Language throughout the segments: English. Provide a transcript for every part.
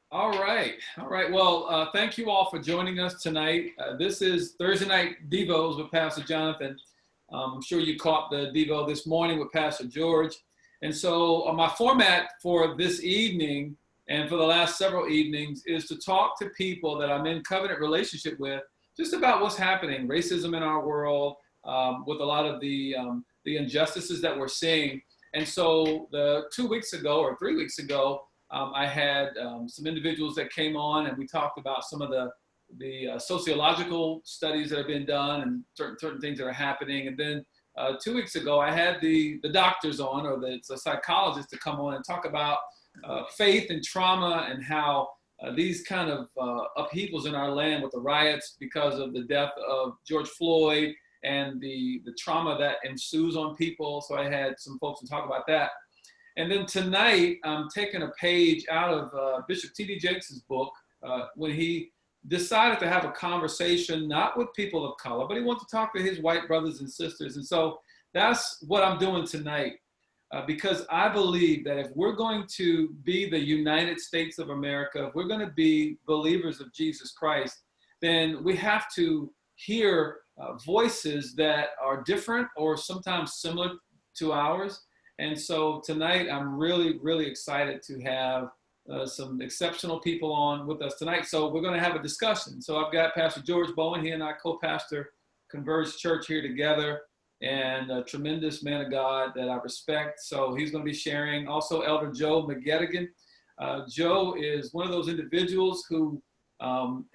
All right. All right. Well, thank you all for joining us tonight. This is Thursday Night Devos with Pastor Jonathan. I'm sure you caught the Devo this morning with Pastor George. And so, my format for this evening and for the last several evenings is to talk to people that I'm in covenant relationship with, just about what's happening, racism in our world, with a lot of the injustices that we're seeing. And so, the 2 weeks ago or 3 weeks ago, I had some individuals that came on, and we talked about some of the sociological studies that have been done and certain things that are happening. And then 2 weeks ago, I had the doctors on, or the psychologists, to come on and talk about faith and trauma, and how these kind of upheavals in our land with the riots because of the death of George Floyd and the trauma that ensues on people. So I had some folks to talk about that. And then tonight, I'm taking a page out of Bishop T.D. Jakes' book when he decided to have a conversation, not with people of color, but he wanted to talk to his white brothers and sisters. And so that's what I'm doing tonight, because I believe that if we're going to be the United States of America, if we're going to be believers of Jesus Christ, then we have to hear voices that are different or sometimes similar to ours. And so tonight, I'm really, really excited to have some exceptional people on with us tonight. So we're going to have a discussion. So I've got Pastor George Bowen. He and I co-pastor Converge Church here together, and a tremendous man of God that I respect. So he's going to be sharing. Also, Elder Joe McGettigan. Joe is one of those individuals who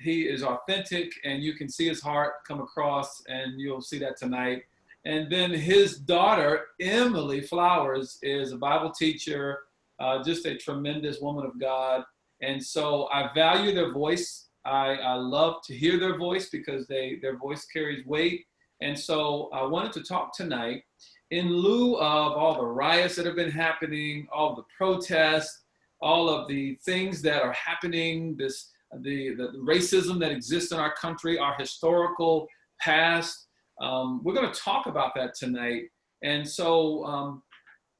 he is authentic, and you can see his heart come across, and you'll see that tonight. And then his daughter, Emily Flowers, is a Bible teacher, just a tremendous woman of God. And so I value their voice. I love to hear their voice because their voice carries weight. And so I wanted to talk tonight in lieu of all the riots that have been happening, all the protests, all of the things that are happening, the racism that exists in our country, our historical past. We're going to talk about that tonight. And so,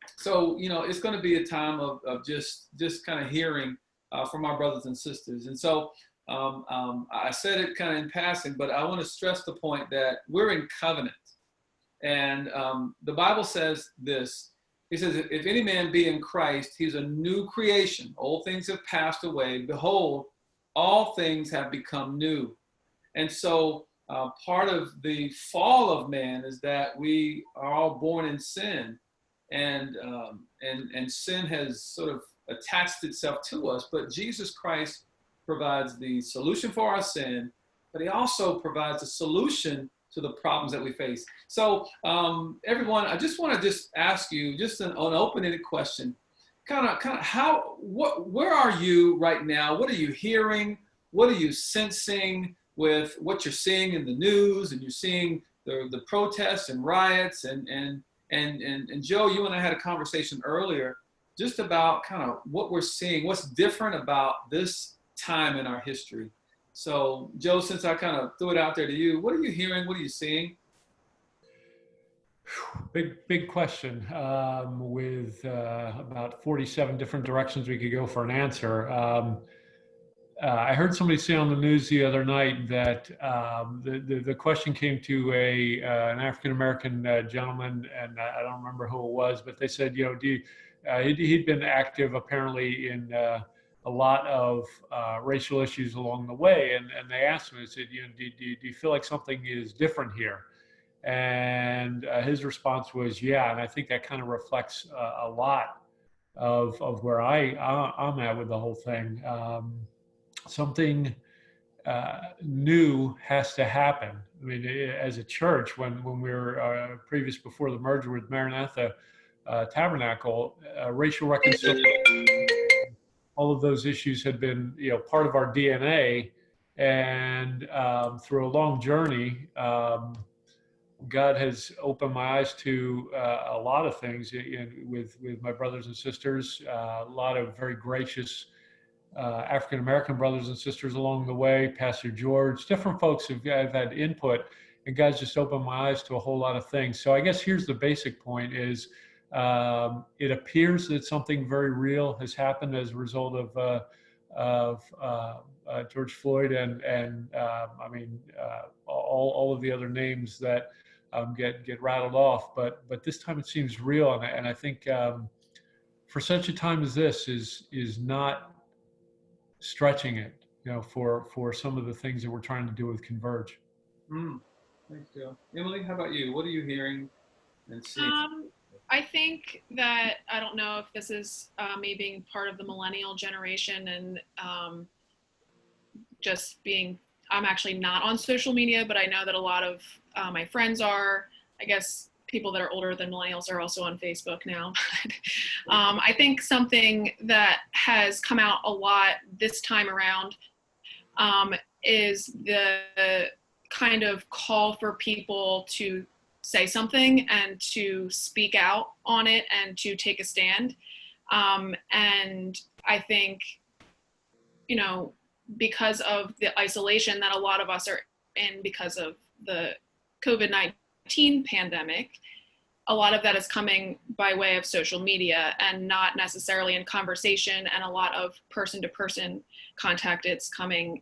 it's going to be a time of just kind of hearing from our brothers and sisters. And so I said it kind of in passing, but I want to stress the point that we're in covenant. And the Bible says this. He says, if any man be in Christ, he's a new creation. Old things have passed away. Behold, all things have become new. And so part of the fall of man is that we are all born in sin, and sin has sort of attached itself to us. But Jesus Christ provides the solution for our sin, but he also provides a solution to the problems that we face. So everyone, I just want to ask you just an open-ended question. Kind of where are you right now? What are you hearing? What are you sensing with what you're seeing in the news, and you're seeing the protests and riots, and Joe, you and I had a conversation earlier just about kind of what we're seeing, what's different about this time in our history. So Joe, since I kind of threw it out there to you, what are you hearing? What are you seeing? Big question, with about 47 different directions we could go for an answer. I heard somebody say on the news the other night that the question came to an African-American gentleman, and I don't remember who it was, but they said, he'd been active apparently in a lot of racial issues along the way, and they asked him, they said, do you feel like something is different here? And his response was, yeah, and I think that kind of reflects a lot of where I'm at with the whole thing. Something new has to happen. I mean, as a church, when we were before the merger with Maranatha Tabernacle, racial reconciliation, all of those issues had been, part of our DNA, and through a long journey, God has opened my eyes to a lot of things with my brothers and sisters, a lot of very gracious African-American brothers and sisters along the way, Pastor George, different folks have had input, and God's just opened my eyes to a whole lot of things. So I guess here's the basic point is, it appears that something very real has happened as a result of George Floyd and I mean all of the other names that get rattled off, but this time it seems real, and I think for such a time as this is not stretching it, for some of the things that we're trying to do with Converge. Thanks, Joe. Emily, how about you? What are you hearing and seeing? I think that, I don't know if this is me being part of the millennial generation and just being, I'm actually not on social media, but I know that a lot of my friends are. I guess people that are older than millennials are also on Facebook now. I think something that has come out a lot this time around is the kind of call for people to say something and to speak out on it and to take a stand. And I think, because of the isolation that a lot of us are in because of the COVID-19 pandemic, a lot of that is coming by way of social media and not necessarily in conversation, and a lot of person-to-person contact. It's coming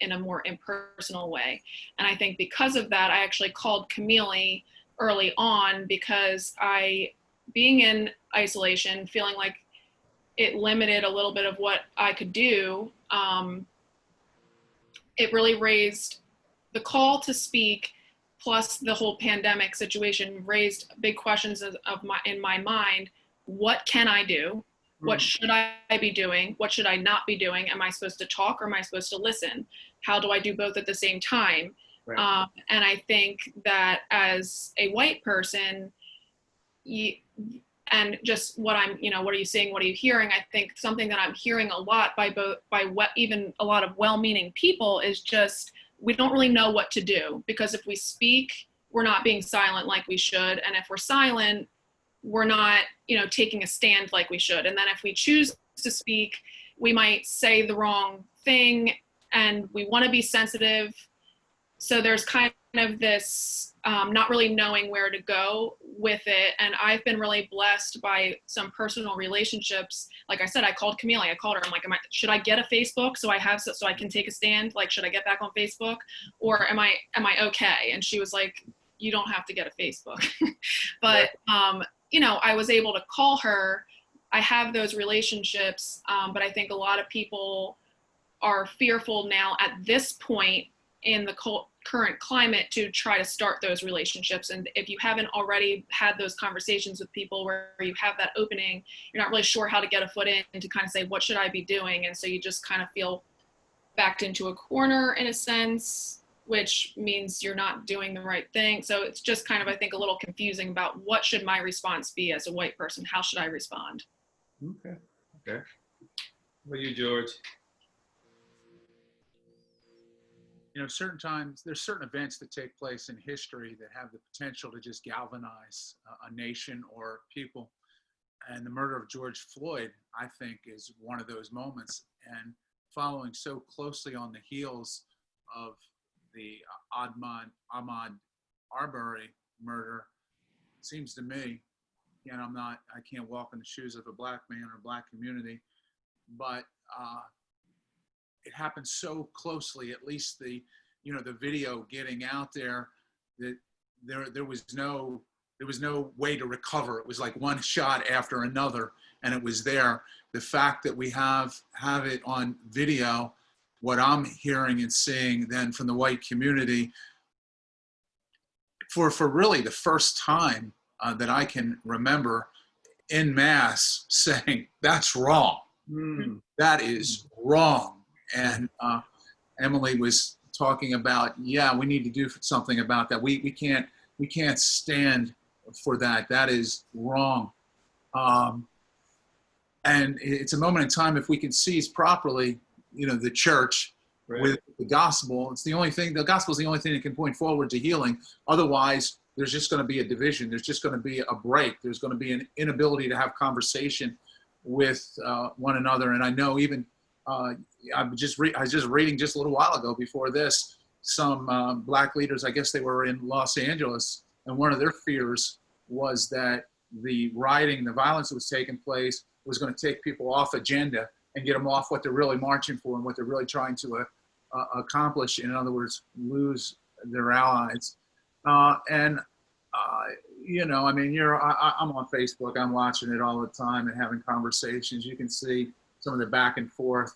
in a more impersonal way. And I think because of that, I actually called Camille early on because being in isolation, feeling like it limited a little bit of what I could do, it really raised the call to speak, plus the whole pandemic situation raised big questions in my mind. What can I do? What should I be doing? What should I not be doing? Am I supposed to talk or am I supposed to listen? How do I do both at the same time? Right. And I think that as a white person, and just what what are you seeing? What are you hearing? I think something that I'm hearing a lot even a lot of well-meaning people is just, we don't really know what to do, because if we speak, we're not being silent like we should. And if we're silent, we're not, taking a stand like we should. And then if we choose to speak, we might say the wrong thing, and we want to be sensitive. So there's kind of this not really knowing where to go with it. And I've been really blessed by some personal relationships. Like I said, I called Camille. I called her. I'm like, should I get a Facebook so I can take a stand? Like, should I get back on Facebook, or am I okay? And she was like, you don't have to get a Facebook. But I was able to call her. I have those relationships, but I think a lot of people are fearful now at this point in the current climate to try to start those relationships. And if you haven't already had those conversations with people where you have that opening, you're not really sure how to get a foot in to kind of say, what should I be doing? And so you just kind of feel backed into a corner in a sense, which means you're not doing the right thing. So it's just kind of, I think, a little confusing about what should my response be as a white person? How should I respond? Okay. What about you, George? Certain times, there's certain events that take place in history that have the potential to just galvanize a nation or people. And the murder of George Floyd, I think, is one of those moments. And following so closely on the heels of the Ahmaud Arbery murder, it seems to me, and I can't walk in the shoes of a black man or a black community, but it happened so closely, at least the video getting out there, that there was no way to recover. It was like one shot after another, and it was there. The fact that we have it on video, what I'm hearing and seeing then from the white community, for really the first time that I can remember, en masse saying, that's wrong. That is wrong. And Emily was talking about, we need to do something about that. We can't stand for that. That is wrong. And it's a moment in time, if we can seize properly, the church with the gospel. It's the only thing. The gospel is the only thing that can point forward to healing. Otherwise, there's just going to be a division. There's just going to be a break. There's going to be an inability to have conversation with one another. And I know even. I was just reading just a little while ago before this, some black leaders, I guess they were in Los Angeles, and one of their fears was that the rioting, the violence that was taking place was going to take people off agenda and get them off what they're really marching for and what they're really trying to accomplish. In other words, lose their allies. You know, I mean, I'm on Facebook. I'm watching it all the time and having conversations. You can see some of the back and forth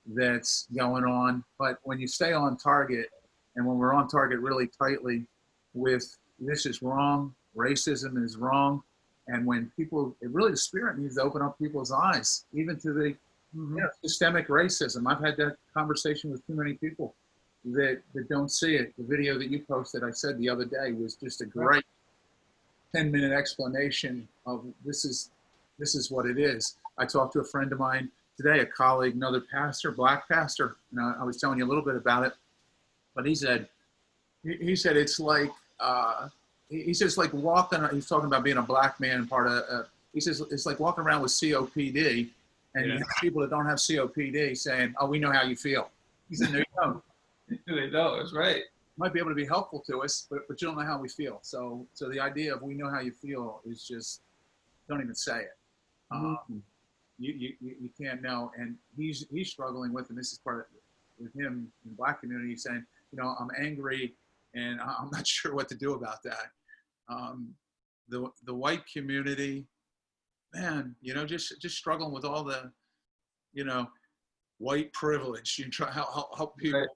that's going on. But when you stay on target, and when we're on target really tightly with this is wrong, racism is wrong, and when people, it really, the spirit needs to open up people's eyes, even to the systemic racism. I've had that conversation with too many people that don't see it. The video that you posted, I said the other day, was just a great 10-minute explanation of this is what it is. I talked to a friend of mine today, a colleague, another pastor, black pastor, and I was telling you a little bit about it, but he said it's like, he says like walking, he's talking about being a black man, he says it's like walking around with COPD, and you have people that don't have COPD saying, oh, we know how you feel. He said, no, you don't. They know, that's right. Might be able to be helpful to us, but you don't know how we feel. So the idea of we know how you feel is just, don't even say it. You can't know. And he's struggling with, and this is part of with him in the black community, saying, you know, I'm angry and I'm not sure what to do about that. The white community, man, you know, just struggling with all the, you know, white privilege. You try help people. Right.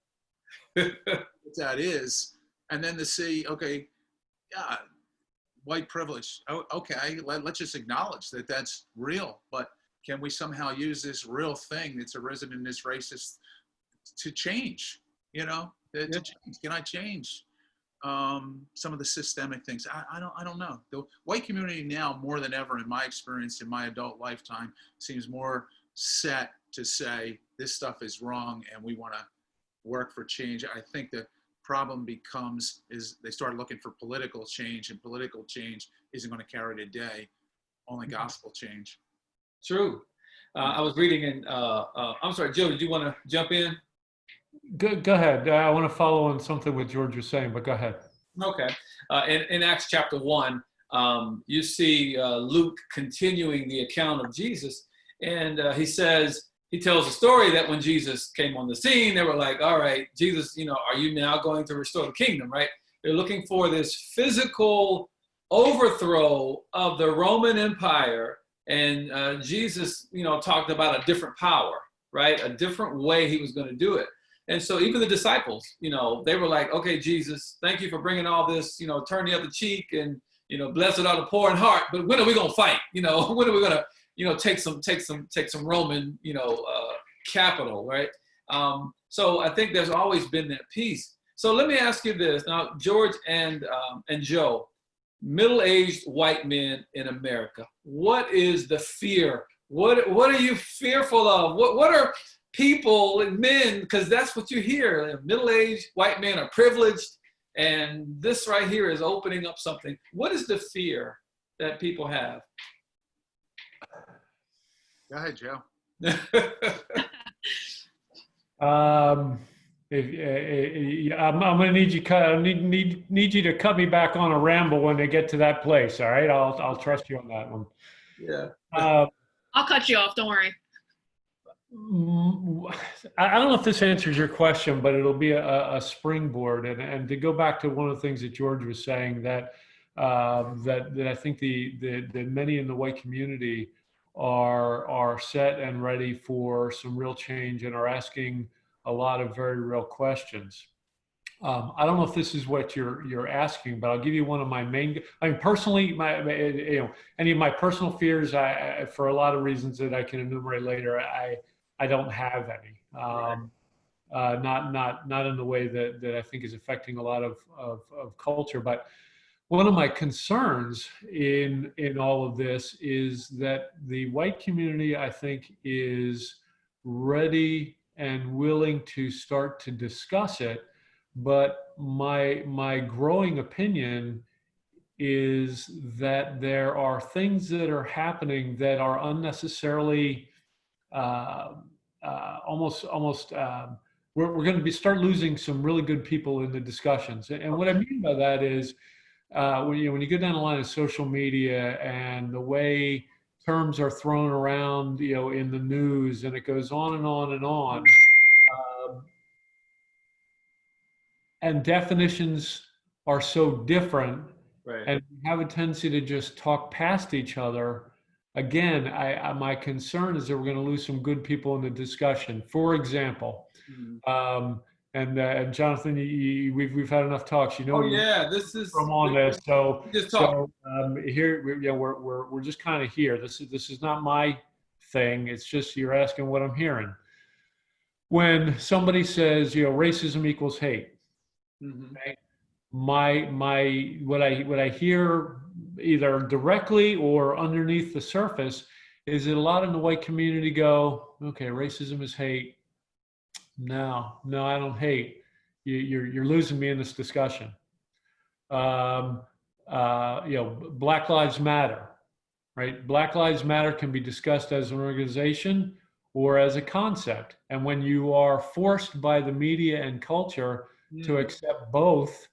What that is, and then to see, okay, yeah, white privilege. Oh, okay, let's just acknowledge that that's real, but can we somehow use this real thing that's arisen in this racist to change? You know, to change. Can I change some of the systemic things? I don't know. The white community now, more than ever, in my experience, in my adult lifetime, seems more set to say this stuff is wrong and we want to work for change. I think the problem becomes is they start looking for political change, and political change isn't going to carry the day. Only gospel change. True. I was reading in, I'm sorry, Joe, did you want to jump in? Go ahead. I want to follow on something what George was saying, but go ahead. Okay. In Acts chapter 1, you see Luke continuing the account of Jesus, and he tells a story that when Jesus came on the scene, they were like, all right, Jesus, you know, are you now going to restore the kingdom, right? They're looking for this physical overthrow of the Roman Empire. And Jesus, you know, talked about a different power, right? A different way he was going to do it. And so even the disciples, you know, they were like, okay, Jesus, thank you for bringing all this, you know, turn the other cheek and, you know, blessed are the poor in heart. But when are we going to fight? You know, when are we going to, you know, take some Roman, you know, capital, right? So I think there's always been that piece. So let me ask you this now, George and Joe, middle-aged white men in America. What is the fear? What are you fearful of? What are people and men? Because that's what you hear. Middle-aged white men are privileged, and this right here is opening up something. What is the fear that people have? Go ahead, Joe. I'm going to need you to cut me back on a ramble when they get to that place. All right, I'll trust you on that one. Yeah. I'll cut you off. Don't worry. I don't know if this answers your question, but it'll be a springboard. And to go back to one of the things that George was saying, that I think the many in the white community are set and ready for some real change and are asking a lot of very real questions. I don't know if this is what you're asking, but I'll give you one of my main. I mean, personally, any of my personal fears, for a lot of reasons that I can enumerate later, I don't have any. Not in the way that I think is affecting a lot of culture, but one of my concerns in all of this is that the white community, I think, is ready and willing to start to discuss it. But my growing opinion is that there are things that are happening that are unnecessarily almost we're going to start losing some really good people in the discussions. And what I mean by that is when you go down the line of social media and the way terms are thrown around, in the news, and it goes on and on and on. And definitions are so different, Right. and we have a tendency to just talk past each other. Again, my concern is that we're going to lose some good people in the discussion. For example, and Jonathan, we've had enough talks. Oh yeah, this is from on this. So just talk. Here, we're just kind of here. This is not my thing. It's just you're asking what I'm hearing. When somebody says, racism equals hate, okay? What I hear either directly or underneath the surface is that a lot in the white community go, okay, racism is hate. No, I don't hate. You're losing me in this discussion. Black Lives Matter, right? Black Lives Matter can be discussed as an organization or as a concept. And when you are forced by the media and culture to accept both,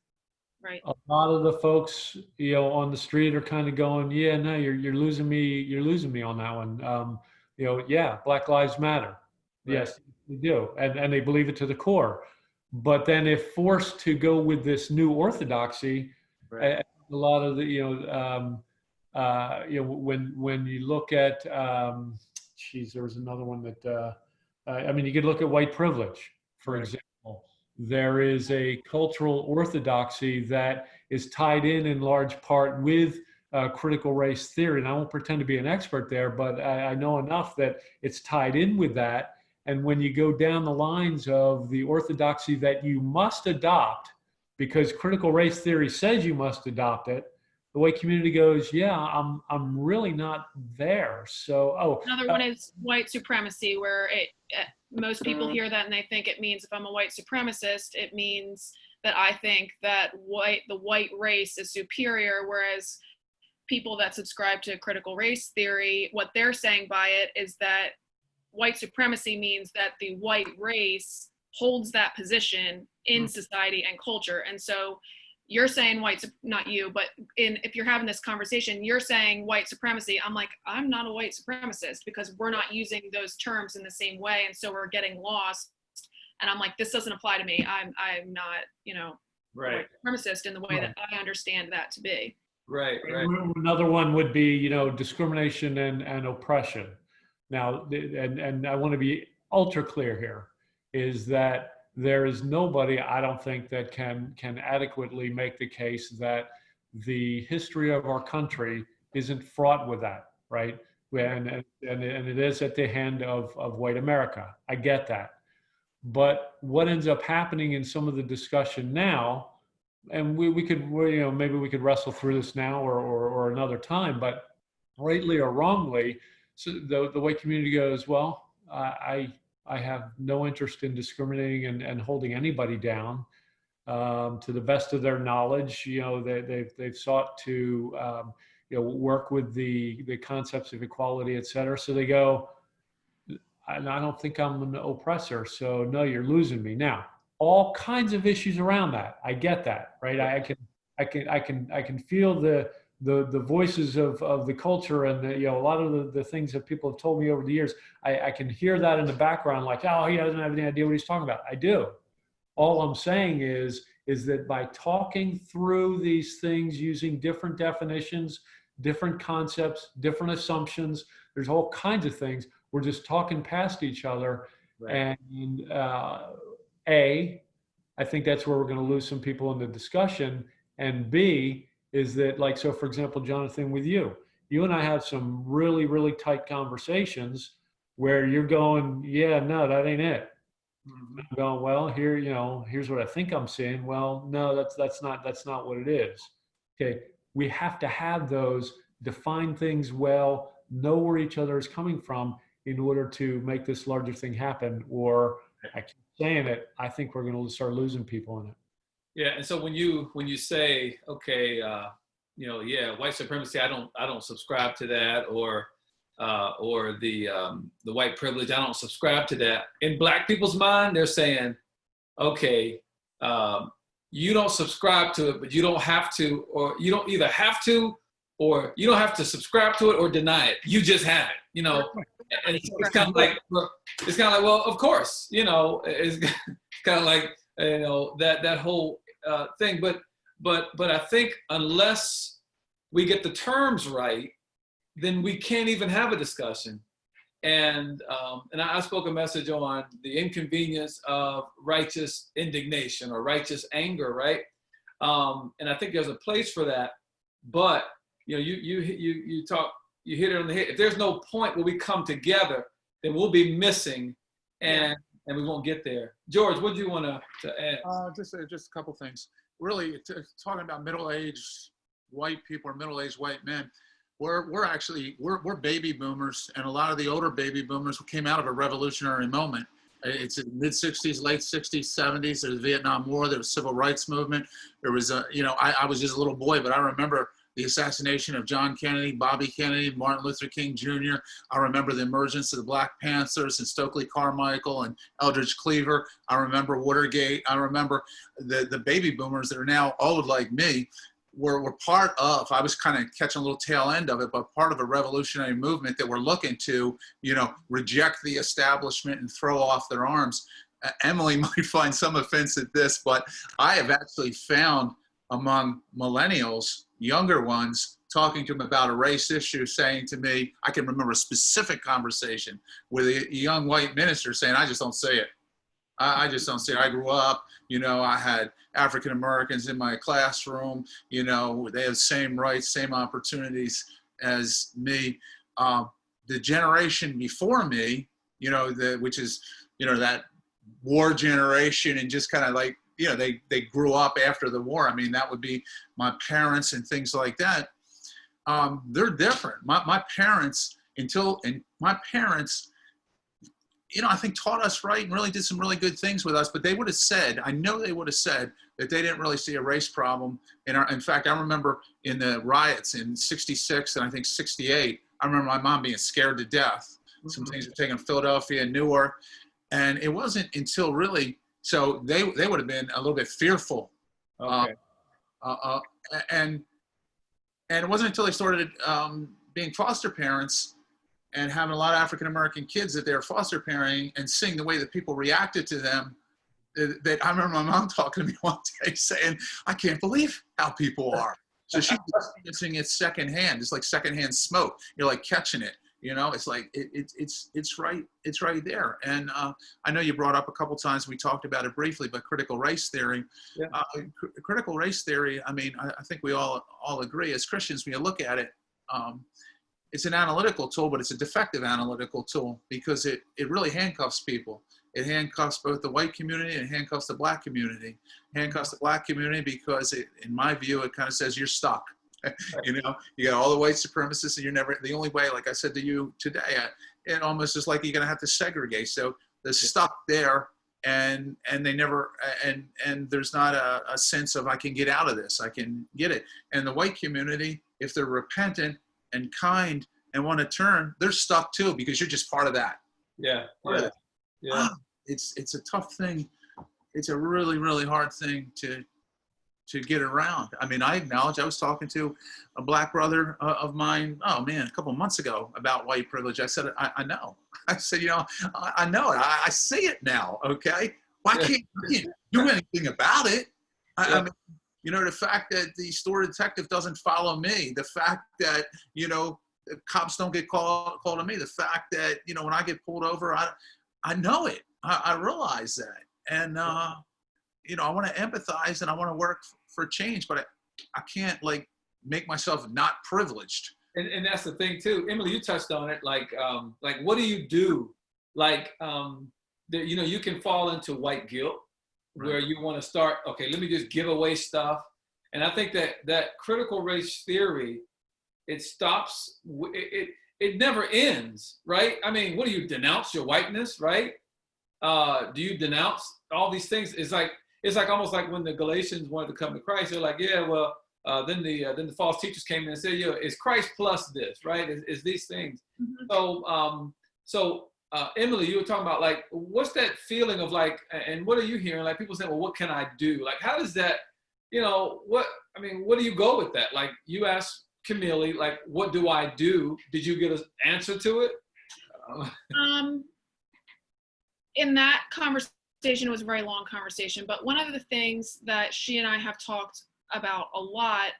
right, a lot of the folks, on the street are kind of going, yeah, no, you're losing me on that one. Yeah, Black Lives Matter. Right. Yes, they do. And they believe it to the core. But then if forced to go with this new orthodoxy, Right. a lot of the, when you look at, there was another one that, you could look at white privilege, for example. There is a cultural orthodoxy that is tied in large part with critical race theory. And I won't pretend to be an expert there, but I know enough that it's tied in with that. And when you go down the lines of the orthodoxy that you must adopt, because critical race theory says you must adopt it, the white community goes, yeah, I'm really not there. So, another one is white supremacy, where most people hear that and they think it means if I'm a white supremacist, it means that I think that the white race is superior, whereas people that subscribe to critical race theory, what they're saying by it is that white supremacy means that the white race holds that position in society and culture. And so you're saying not you, but if you're having this conversation, you're saying white supremacy. I'm like, I'm not a white supremacist because we're not using those terms in the same way. And so we're getting lost. And I'm like, this doesn't apply to me. I'm not, right, white supremacist in the way that I understand that to be. Right. Another one would be, discrimination and oppression. Now, and I want to be ultra clear here, is that there is nobody, I don't think, that can adequately make the case that the history of our country isn't fraught with that, right? And it is at the hand of white America. I get that. But what ends up happening in some of the discussion now, and we could, maybe we could wrestle through this now or another time, but rightly or wrongly, so the white community goes, well, I have no interest in discriminating and holding anybody down. To the best of their knowledge, they've sought to work with the concepts of equality, et cetera. So they go, I don't think I'm an oppressor, so no, you're losing me. Now, all kinds of issues around that. I get that, right? I can feel the voices of the culture and a lot of the things that people have told me over the years. I can hear that in the background, like, oh, he doesn't have any idea what he's talking about. I do. All I'm saying is that by talking through these things using different definitions, different concepts, different assumptions, there's all kinds of things. We're just talking past each other. Right. And I think that's where we're going to lose some people in the discussion. And B, is that, like, so for example, Jonathan, with you and I have some really, really tight conversations where you're going, yeah, no, that ain't it. I'm going, well, here's what I think I'm saying. Well, no, that's not what it is. Okay. We have to have those, define things well, know where each other is coming from in order to make this larger thing happen. Or I keep saying it, I think we're going to start losing people in it. Yeah, and so when you say, okay, white supremacy, I don't subscribe to that, or the white privilege, I don't subscribe to that. In Black people's mind, they're saying, okay, you don't subscribe to it, but you don't have to, or you don't either have to or you don't have to subscribe to it or deny it. You just have it, you know. And it's kind of like, well, of course, you know, it's kind of like, you know, that whole thing. But I think unless we get the terms right, then we can't even have a discussion. And I spoke a message on the inconvenience of righteous indignation or righteous anger, right? And I think there's a place for that. But you know, you hit it on the head. If there's no point where we come together, then we'll be missing, and we won't get there. George, what do you want to add? Just a couple things. Really, talking about middle-aged white people or middle-aged white men. We're baby boomers, and a lot of the older baby boomers came out of a revolutionary moment. It's in the mid 60s, late 60s, 70s. There was the Vietnam War. There was civil rights movement. There was I was just a little boy, but I remember the assassination of John Kennedy, Bobby Kennedy, Martin Luther King Jr. I remember the emergence of the Black Panthers and Stokely Carmichael and Eldridge Cleaver. I remember Watergate. I remember the baby boomers that are now old like me. Were part of, I was kind of catching a little tail end of it, but part of a revolutionary movement that we're looking to, you know, reject the establishment and throw off their arms. Emily might find some offense at this, but I have actually found among millennials, younger ones, talking to them about a race issue, saying to me, I can remember a specific conversation with a young white minister saying, I just don't say it. I just don't see it. I grew up, you know, I had African Americans in my classroom, you know, they have the same rights, same opportunities as me. The generation before me, you know, which is, you know, that war generation, and just kind of like, you know, they grew up after the war. I mean, that would be my parents and things like that. They're different. My parents, you know, I think taught us right and really did some really good things with us, but they would have said, I know they would have said that they didn't really see a race problem. In fact, I remember in the riots in 66 and I think 68, I remember my mom being scared to death. Some things were taken in Philadelphia and Newark. And it wasn't until really, so they would have been a little bit fearful. Okay. And it wasn't until they started being foster parents and having a lot of African-American kids that they were foster parenting and seeing the way that people reacted to them, that I remember my mom talking to me one day saying, I can't believe how people are. So she's experiencing it secondhand. It's like secondhand smoke. You're like catching it, you know, it's like, it's right there. And I know you brought up a couple times, we talked about it briefly, but critical race theory, critical race theory, I mean, I think we all agree as Christians, when you look at it, it's an analytical tool, but it's a defective analytical tool because it really handcuffs people. It handcuffs both the white community and it handcuffs the black community. Handcuffs the black community because in my view, it kind of says you're stuck. You know, you got all the white supremacists and you're never, the only way, like I said to you today, it almost is like you're going to have to segregate. So they're stuck there and they never, and there's not a sense of I can get out of this, I can get it. And the white community, if they're repentant and kind and want to turn, they're stuck too because you're just part of that. Yeah. It's a tough thing. It's a really, really hard thing to get around. I mean, I acknowledge I was talking to a black brother of mine, oh man, a couple of months ago about white privilege. I said, I know. I said, you know, I know it. I see it now. Okay. Why can't you do anything about it? I mean, you know, the fact that the store detective doesn't follow me, the fact that, you know, cops don't get called to me, the fact that, you know, when I get pulled over, I know it. I realize that. And, you know, I want to empathize and I want to work for change, but I can't like make myself not privileged. And that's the thing too. Emily, you touched on it. Like what do you do? Like, you know, you can fall into white guilt where you want to start, okay, let me just give away stuff. And I think that critical race theory, it stops, it never ends, right? I mean, what do you denounce your whiteness, right? Do you denounce all these things? It's like almost like when the Galatians wanted to come to Christ, they're like, yeah, well, then the false teachers came in and said, yeah, it's Christ plus this, right? It's these things. Mm-hmm. So Emily, you were talking about like, what's that feeling of like, and what are you hearing? Like people saying, well, what can I do? Like, how does that, you know, what do you go with that? Like you ask Camille, like, what do I do? Did you get an answer to it? In that conversation, it was a very long conversation, but one of the things that she and I have talked about a lot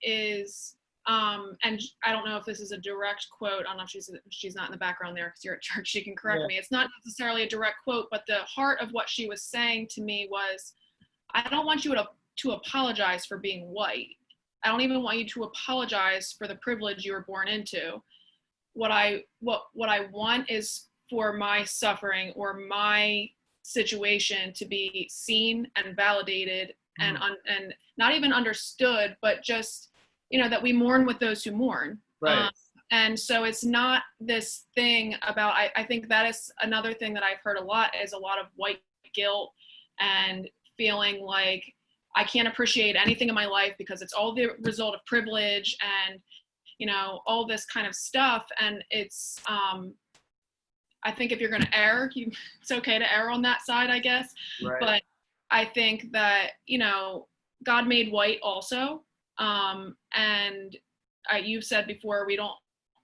is, and I don't know if this is a direct quote. I don't know if she's not in the background there because you're at church. She can correct me. It's not necessarily a direct quote, but the heart of what she was saying to me was, I don't want you to apologize for being white. I don't even want you to apologize for the privilege you were born into. What I want is for my suffering or my situation to be seen and validated and not even understood, but just, that we mourn with those who mourn. Right. And so it's not this thing about, I think that is another thing that I've heard a lot, is a lot of white guilt and feeling like I can't appreciate anything in my life because it's all the result of privilege and, all this kind of stuff. And it's, I think if you're going to err, it's okay to err on that side, I guess. Right. But I think that, God made white also. And you've said before, we don't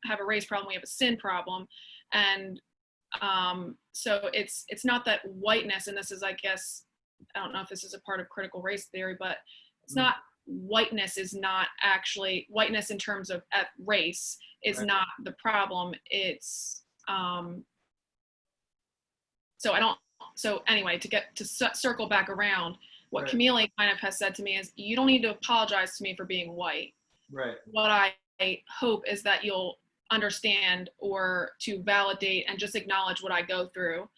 have a race problem, we have a sin problem. And so it's not that whiteness, and this is, I guess, I don't know if this is a part of critical race theory, but it's not, whiteness is not actually, whiteness in terms of race is right. not the problem. It's, so anyway, to circle back around, what right. Camille kind of has said to me is, you don't need to apologize to me for being white. Right. What I hope is that you'll understand or to validate and just acknowledge what I go through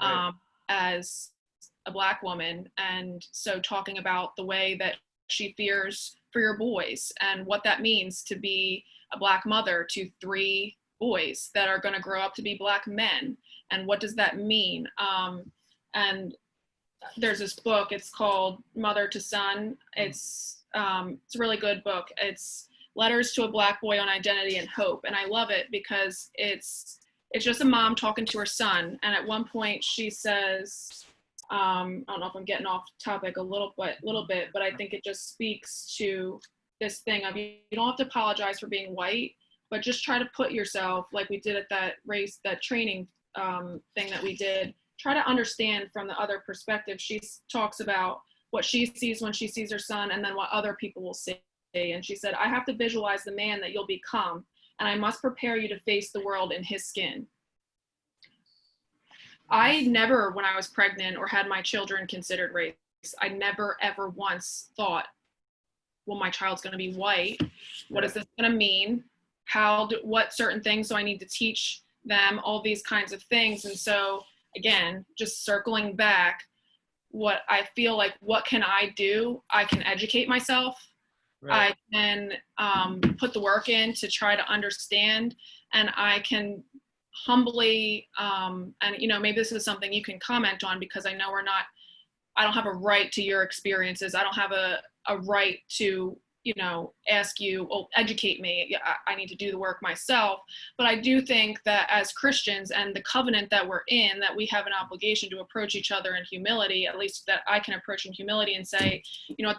Right. as a Black woman. And so talking about the way that she fears for your boys and what that means to be a Black mother to 3 boys that are going to grow up to be Black men. And what does that mean? And there's this book, it's called Mother to Son. It's a really good book. It's Letters to a Black Boy on Identity and Hope. And I love it because it's just a mom talking to her son. And at one point she says, I don't know if I'm getting off topic a little bit, but I think it just speaks to this thing of, you don't have to apologize for being white, but just try to put yourself, like we did at that training thing that we did, try to understand from the other perspective. She talks about what she sees when she sees her son and then what other people will say. And she said, I have to visualize the man that you'll become, and I must prepare you to face the world in his skin. I never, when I was pregnant or had my children, considered race. I never, ever once thought, well, my child's going to be white. What is this going to mean? What certain things do I need to teach them? All these kinds of things. And so, again, just circling back, what I feel like, what can I do? I can educate myself. Right. I can put the work in to try to understand, and I can humbly, and maybe this is something you can comment on, because I know I don't have a right to your experiences. I don't have a right to, ask you, well, educate me. I need to do the work myself. But I do think that as Christians and the covenant that we're in, that we have an obligation to approach each other in humility, at least that I can approach in humility and say,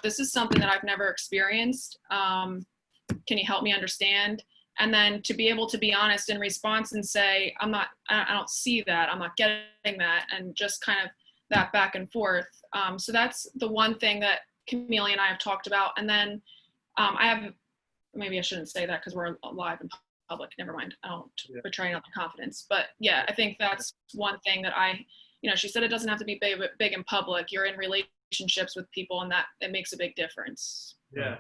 this is something that I've never experienced. Can you help me understand? And then to be able to be honest in response and say, I don't see that, I'm not getting that, and just kind of that back and forth. So that's the one thing that Camille and I have talked about. And then maybe I shouldn't say that because we're live in public. Never mind. I don't betray any confidence. But yeah, I think that's one thing that she said it doesn't have to be big in public. You're in relationships with people, and that it makes a big difference. Yeah.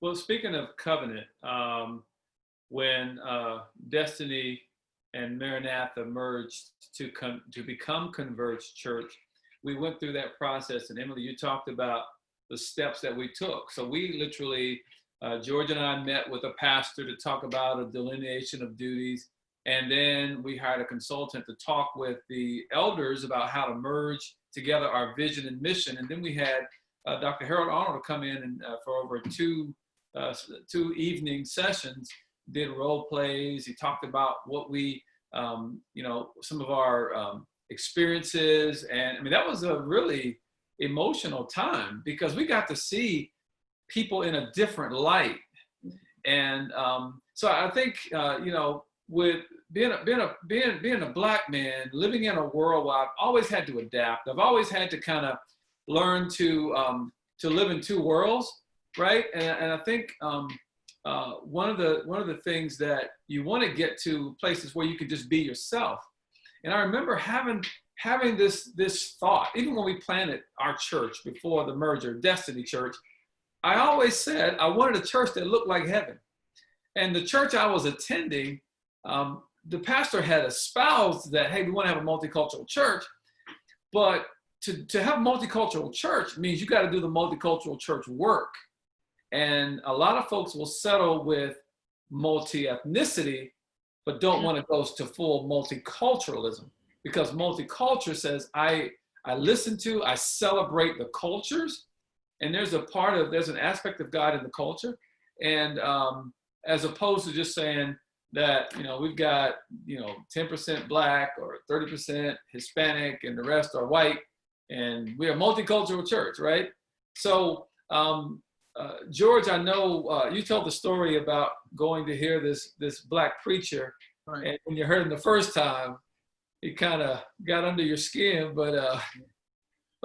Well, speaking of covenant, when Destiny and Maranatha merged to become Converged Church, we went through that process. And Emily, you talked about the steps that we took. So we literally, George and I met with a pastor to talk about a delineation of duties. And then we hired a consultant to talk with the elders about how to merge together our vision and mission. And then we had Dr. Harold Arnold come in and for over two evening sessions, did role plays. He talked about what we, some of our experiences. And I mean, that was a really emotional time because we got to see people in a different light. And so I think, you know, with being a black man living in a world where I've always had to adapt, I've always had to kind of learn to live in two worlds, right? And I think one of the things that you want to get to places where you can just be yourself. And I remember having this thought, even when we planted our church before the merger, Destiny Church. I always said I wanted a church that looked like heaven. And the church I was attending, the pastor had espoused that, hey, we want to have a multicultural church, but to have a multicultural church means you got to do the multicultural church work. And a lot of folks will settle with multi-ethnicity, but don't want to go to full multiculturalism, because multicultural says I listen to, I celebrate the cultures, and there's an aspect of God in the culture, and as opposed to just saying that, you know, we've got, you know, 10% black or 30% Hispanic and the rest are white, and we're a multicultural church, right? So George, I know you told the story about going to hear this black preacher, Right. and when you heard him the first time, he kind of got under your skin. But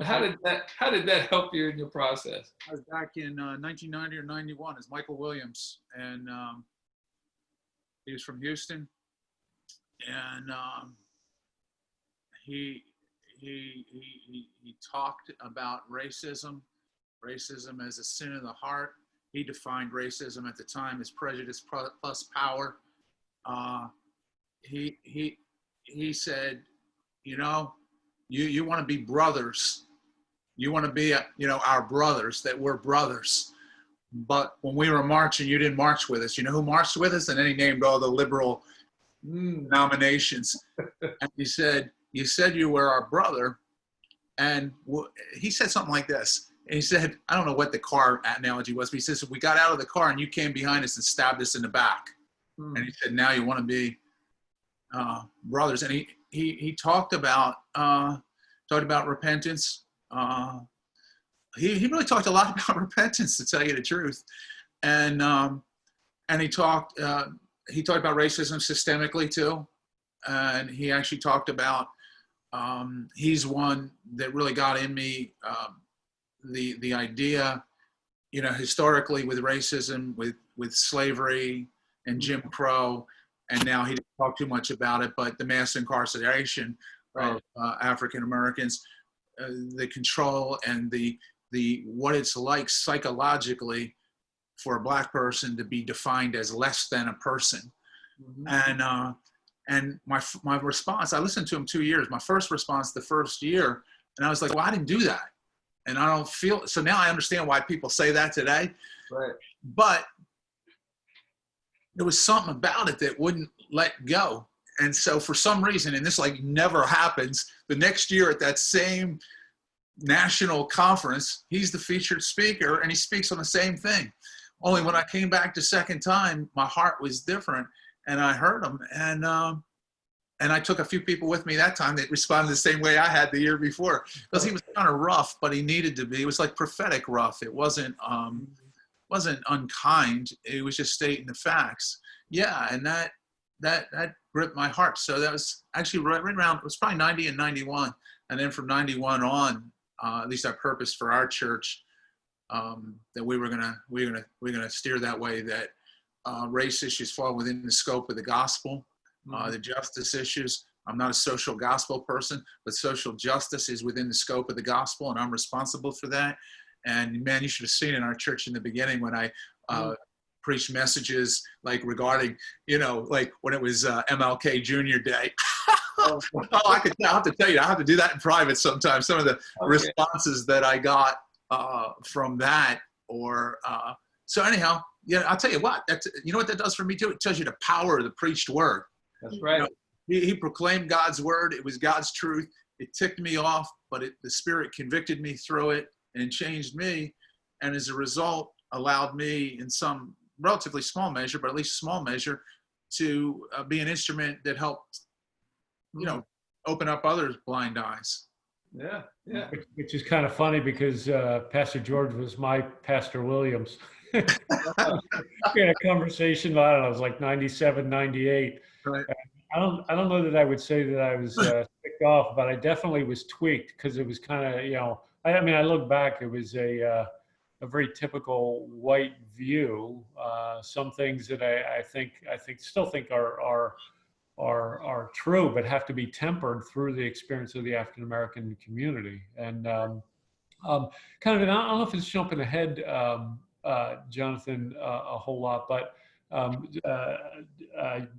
how did that help you in your process? I was back in 1990 or 91 as Michael Williams, and he was from Houston, and he talked about racism as a sin of the heart. He defined racism at the time as prejudice plus power. He said, you know, you want to be brothers. You want to be, our brothers, that we're brothers. But when we were marching, you didn't march with us. You know who marched with us? And then he named all the liberal nominations. And he said, you said you were our brother. And he said something like this. And he said, I don't know what the car analogy was, but he says, if we got out of the car and you came behind us and stabbed us in the back. And he said, now you want to be brothers. And he talked about repentance. He really talked a lot about repentance, to tell you the truth. And he talked about racism systemically too. And he actually talked about, he's one that really got in me, the idea, you know, historically with racism, with slavery and Jim Crow, and now he didn't talk too much about it, but the mass incarceration of African Americans, the control and the what it's like psychologically for a black person to be defined as less than a person. And my response, I listened to him 2 years. My first response the first year, and I was like, well, I didn't do that. And I don't feel, so now I understand why people say that today. Right. But there was something about it that wouldn't let go. And so for some reason, and this like never happens, the next year at that same national conference, he's the featured speaker and he speaks on the same thing. Only when I came back the second time, my heart was different and I heard him. And I took a few people with me that time that responded the same way I had the year before, because he was kind of rough, but he needed to be. It was like prophetic rough. It wasn't unkind. It was just stating the facts. Yeah, and that gripped my heart. So that was actually right around, it was probably 90 and 91. And then from 91 on, at least our purpose for our church, that we were gonna steer that way, that race issues fall within the scope of the gospel. The justice issues, I'm not a social gospel person, but social justice is within the scope of the gospel, and I'm responsible for that. And man, you should have seen in our church in the beginning when I preached messages like regarding, like when it was MLK Jr. Day. I have to tell you, I have to do that in private sometimes. Some of the responses that I got from that, so anyhow, yeah, I'll tell you what, you know what that does for me too? It tells you the power of the preached word. That's right. He proclaimed God's word. It was God's truth. It ticked me off, but the Spirit convicted me through it and changed me. And as a result, allowed me in some relatively small measure, but at least small measure, to be an instrument that helped, open up others' blind eyes. Yeah. Which is kind of funny because Pastor George was my Pastor Williams. We had a conversation, I don't know, it was like 97, 98. Right. I don't know that I would say that I was ticked off, but I definitely was tweaked because it was kind of, I mean, I look back, it was a very typical white view. Some things that still think are true, but have to be tempered through the experience of the African American community. And kind of, and I don't know if it's jumping ahead, Jonathan, a whole lot, but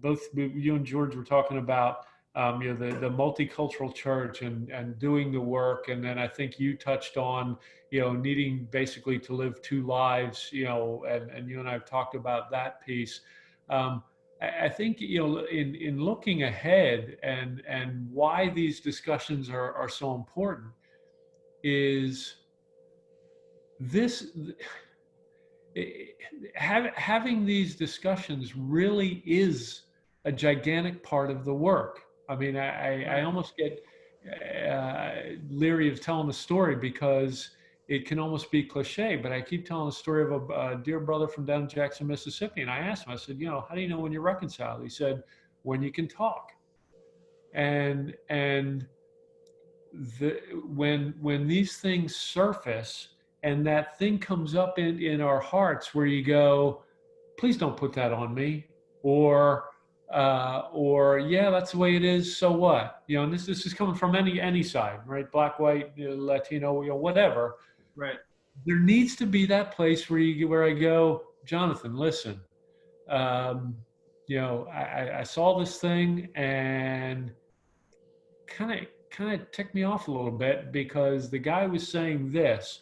both you and George were talking about the multicultural church and doing the work, and then I think you touched on needing basically to live two lives, and you and I have talked about that piece. I think in looking ahead and why these discussions are so important is this. Having these discussions really is a gigantic part of the work. I mean, I almost get leery of telling the story because it can almost be cliche, but I keep telling the story of a dear brother from down in Jackson, Mississippi. And I asked him, I said, how do you know when you're reconciled? He said, when you can talk. And when these things surface, and that thing comes up in our hearts where you go, please don't put that on me, or yeah, that's the way it is, so what? And this is coming from any side, right? Black, white, Latino, whatever. Right. There needs to be that place where I go, Jonathan, listen, I saw this thing and kind of ticked me off a little bit because the guy was saying this.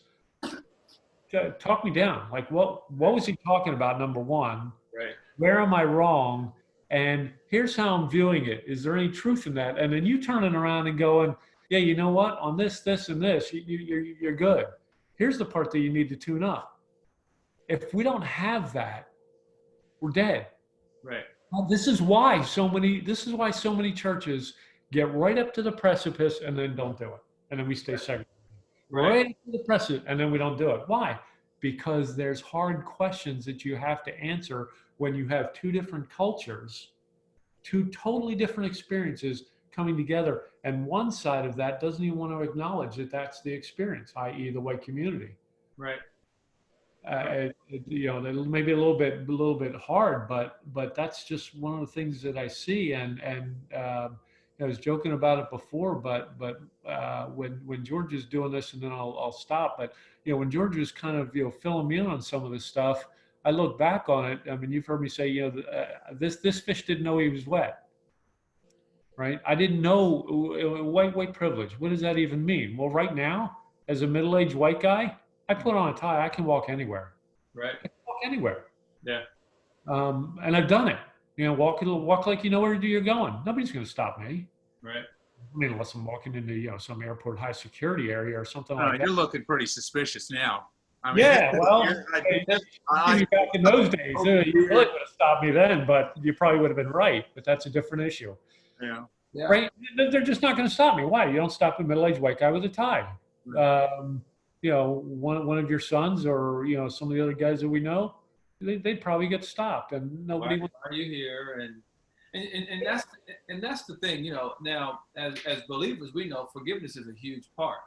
Talk me down. Like, what was he talking about? Number one, right? Where am I wrong? And here's how I'm viewing it. Is there any truth in that? And then you turning around and going, yeah, you know what? On this, and this, you're good. Here's the part that you need to tune up. If we don't have that, we're dead. Right. This is why so many churches get right up to the precipice and then don't do it, and then we stay segregated. Right up to the precipice, and then we don't do it. Why? Because there's hard questions that you have to answer when you have two different cultures, two totally different experiences coming together, and one side of that doesn't even want to acknowledge that that's the experience, i.e., the white community. Right. Maybe a little bit hard, but that's just one of the things that I see, and I was joking about it before, but when George is doing this, and then I'll stop. But when George was kind of filling me in on some of this stuff, I look back on it. I mean, you've heard me say, this fish didn't know he was wet, right? I didn't know white privilege. What does that even mean? Well, right now, as a middle-aged white guy, I put on a tie. I can walk anywhere. Right. I can walk anywhere. Yeah. And I've done it. Walk like you know where you're going. Nobody's going to stop me. Right. I mean, unless I'm walking into some airport high security area or something like that. You're looking pretty suspicious now. I mean, yeah, well, back in those days, you really would have stopped me then, but you probably would have been right. But that's a different issue. Yeah. Right? They're just not going to stop me. Why? You don't stop a middle-aged white guy with a tie. One of your sons or some of the other guys that we know, they'd probably get stopped, and nobody. Why are you here? And that's the thing. Now as believers, we know forgiveness is a huge part.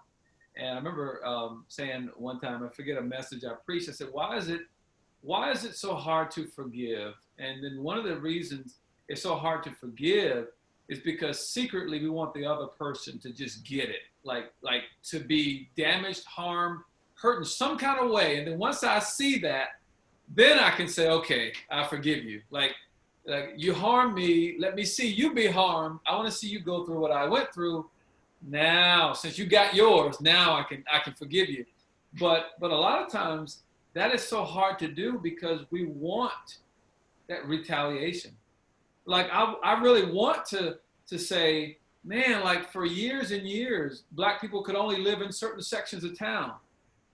And I remember saying one time, I forget a message I preached. I said, why is it so hard to forgive? And then one of the reasons it's so hard to forgive is because secretly we want the other person to just get it, like to be damaged, harmed, hurt in some kind of way. And then once I see that, then I can say, okay, I forgive you. Like you harmed me, let me see you be harmed. I want to see you go through what I went through. Now, since you got yours, now I can forgive you. But a lot of times that is so hard to do because we want that retaliation. Like I really want to say, man, like for years and years, Black people could only live in certain sections of town,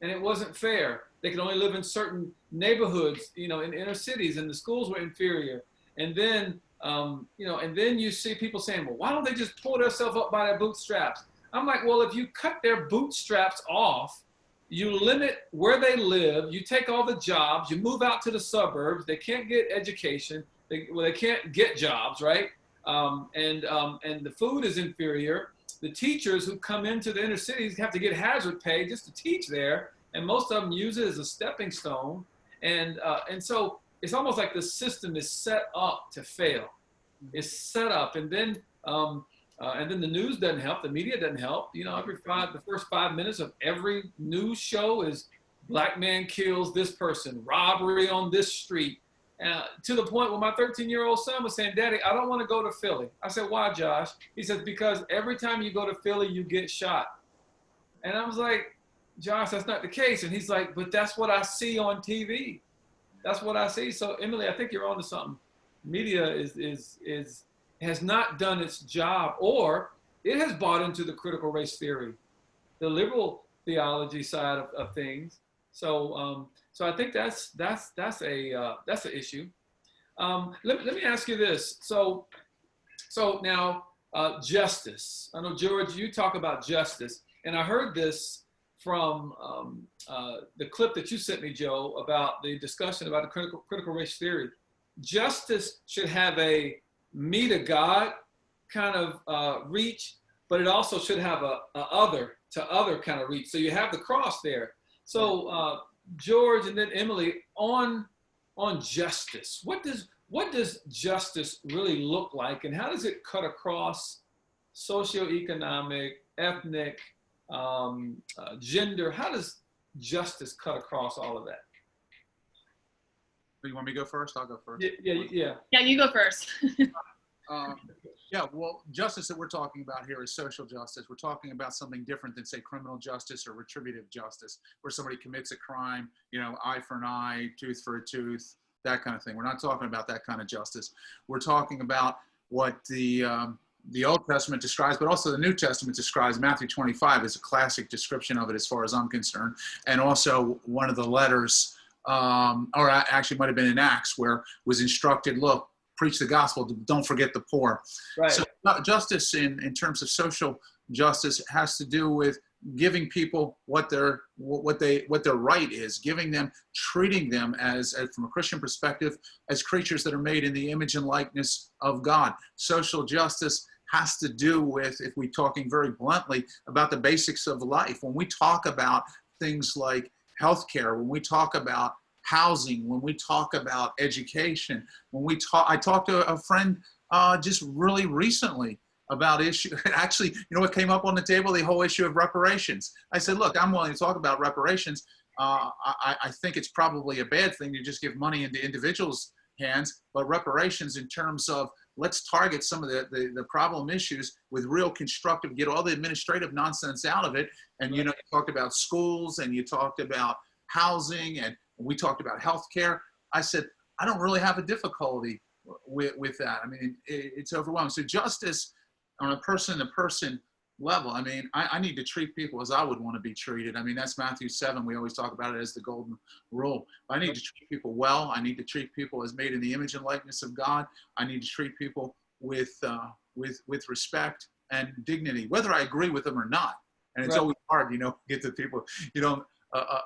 and it wasn't fair. They could only live in certain neighborhoods, in inner cities, and the schools were inferior. And then, and then you see people saying, well, why don't they just pull themselves up by their bootstraps? I'm like, well, if you cut their bootstraps off, you limit where they live, you take all the jobs, you move out to the suburbs, they can't get education, they can't get jobs, right? And the food is inferior. The teachers who come into the inner cities have to get hazard pay just to teach there, and most of them use it as a stepping stone. And so it's almost like the system is set up to fail. It's set up, and then the news doesn't help. The media doesn't help. You know, the first 5 minutes of every news show is black man kills this person, robbery on this street. To the point where my 13-year-old son was saying, "Daddy, I don't want to go to Philly." I said, "Why, Josh?" He says, "Because every time you go to Philly, you get shot." And I was like, "Josh, that's not the case." And he's like, "But that's what I see on TV. That's what I see." So Emily, I think you're onto something. Media has not done its job, or it has bought into the critical race theory, the liberal theology side of things. So I think that's an issue. Let me ask you this. So now justice. I know, George, you talk about justice, and I heard this from the clip that you sent me, Joe, about the discussion about the critical race theory. Justice should have a me to God kind of reach, but it also should have a other to other kind of reach. So you have the cross there. So George and then Emily, on justice, what does justice really look like, and how does it cut across socioeconomic, ethnic, gender? How does justice cut across all of that? You want me to go first? I'll go first. Yeah. Yeah, you go first. Yeah, well, justice that we're talking about here is social justice. We're talking about something different than, say, criminal justice or retributive justice, where somebody commits a crime, you know, eye for an eye, tooth for a tooth, that kind of thing. We're not talking about that kind of justice. We're talking about what the Old Testament describes, but also the New Testament describes. Matthew 25 is a classic description of it as far as I'm concerned. And also one of the letters, or actually might have been in Acts, where was instructed, look, preach the gospel, don't forget the poor. Right. So justice in terms of social justice has to do with giving people what their right is, giving them, treating them as from a Christian perspective, as creatures that are made in the image and likeness of God. Social justice has to do with, if we're talking very bluntly, about the basics of life. When we talk about things like healthcare, when we talk about housing, when we talk about education, I talked to a friend just really recently about issue. Actually, you know what came up on the table? The whole issue of reparations. I said, look, I'm willing to talk about reparations. I think it's probably a bad thing to just give money into individuals' hands, but reparations in terms of let's target some of the problem issues with real constructive, get all the administrative nonsense out of it. And, you know, you talked about schools and you talked about housing and we talked about healthcare. I said, I don't really have a difficulty with that. I mean, it's overwhelming. So justice on a person-to-person level, I mean, I need to treat people as I would want to be treated. I mean, that's Matthew 7. We always talk about it as the golden rule. I need to treat people well. I need to treat people as made in the image and likeness of God. I need to treat people with respect and dignity, whether I agree with them or not. And it's always hard, you know, get the people you don't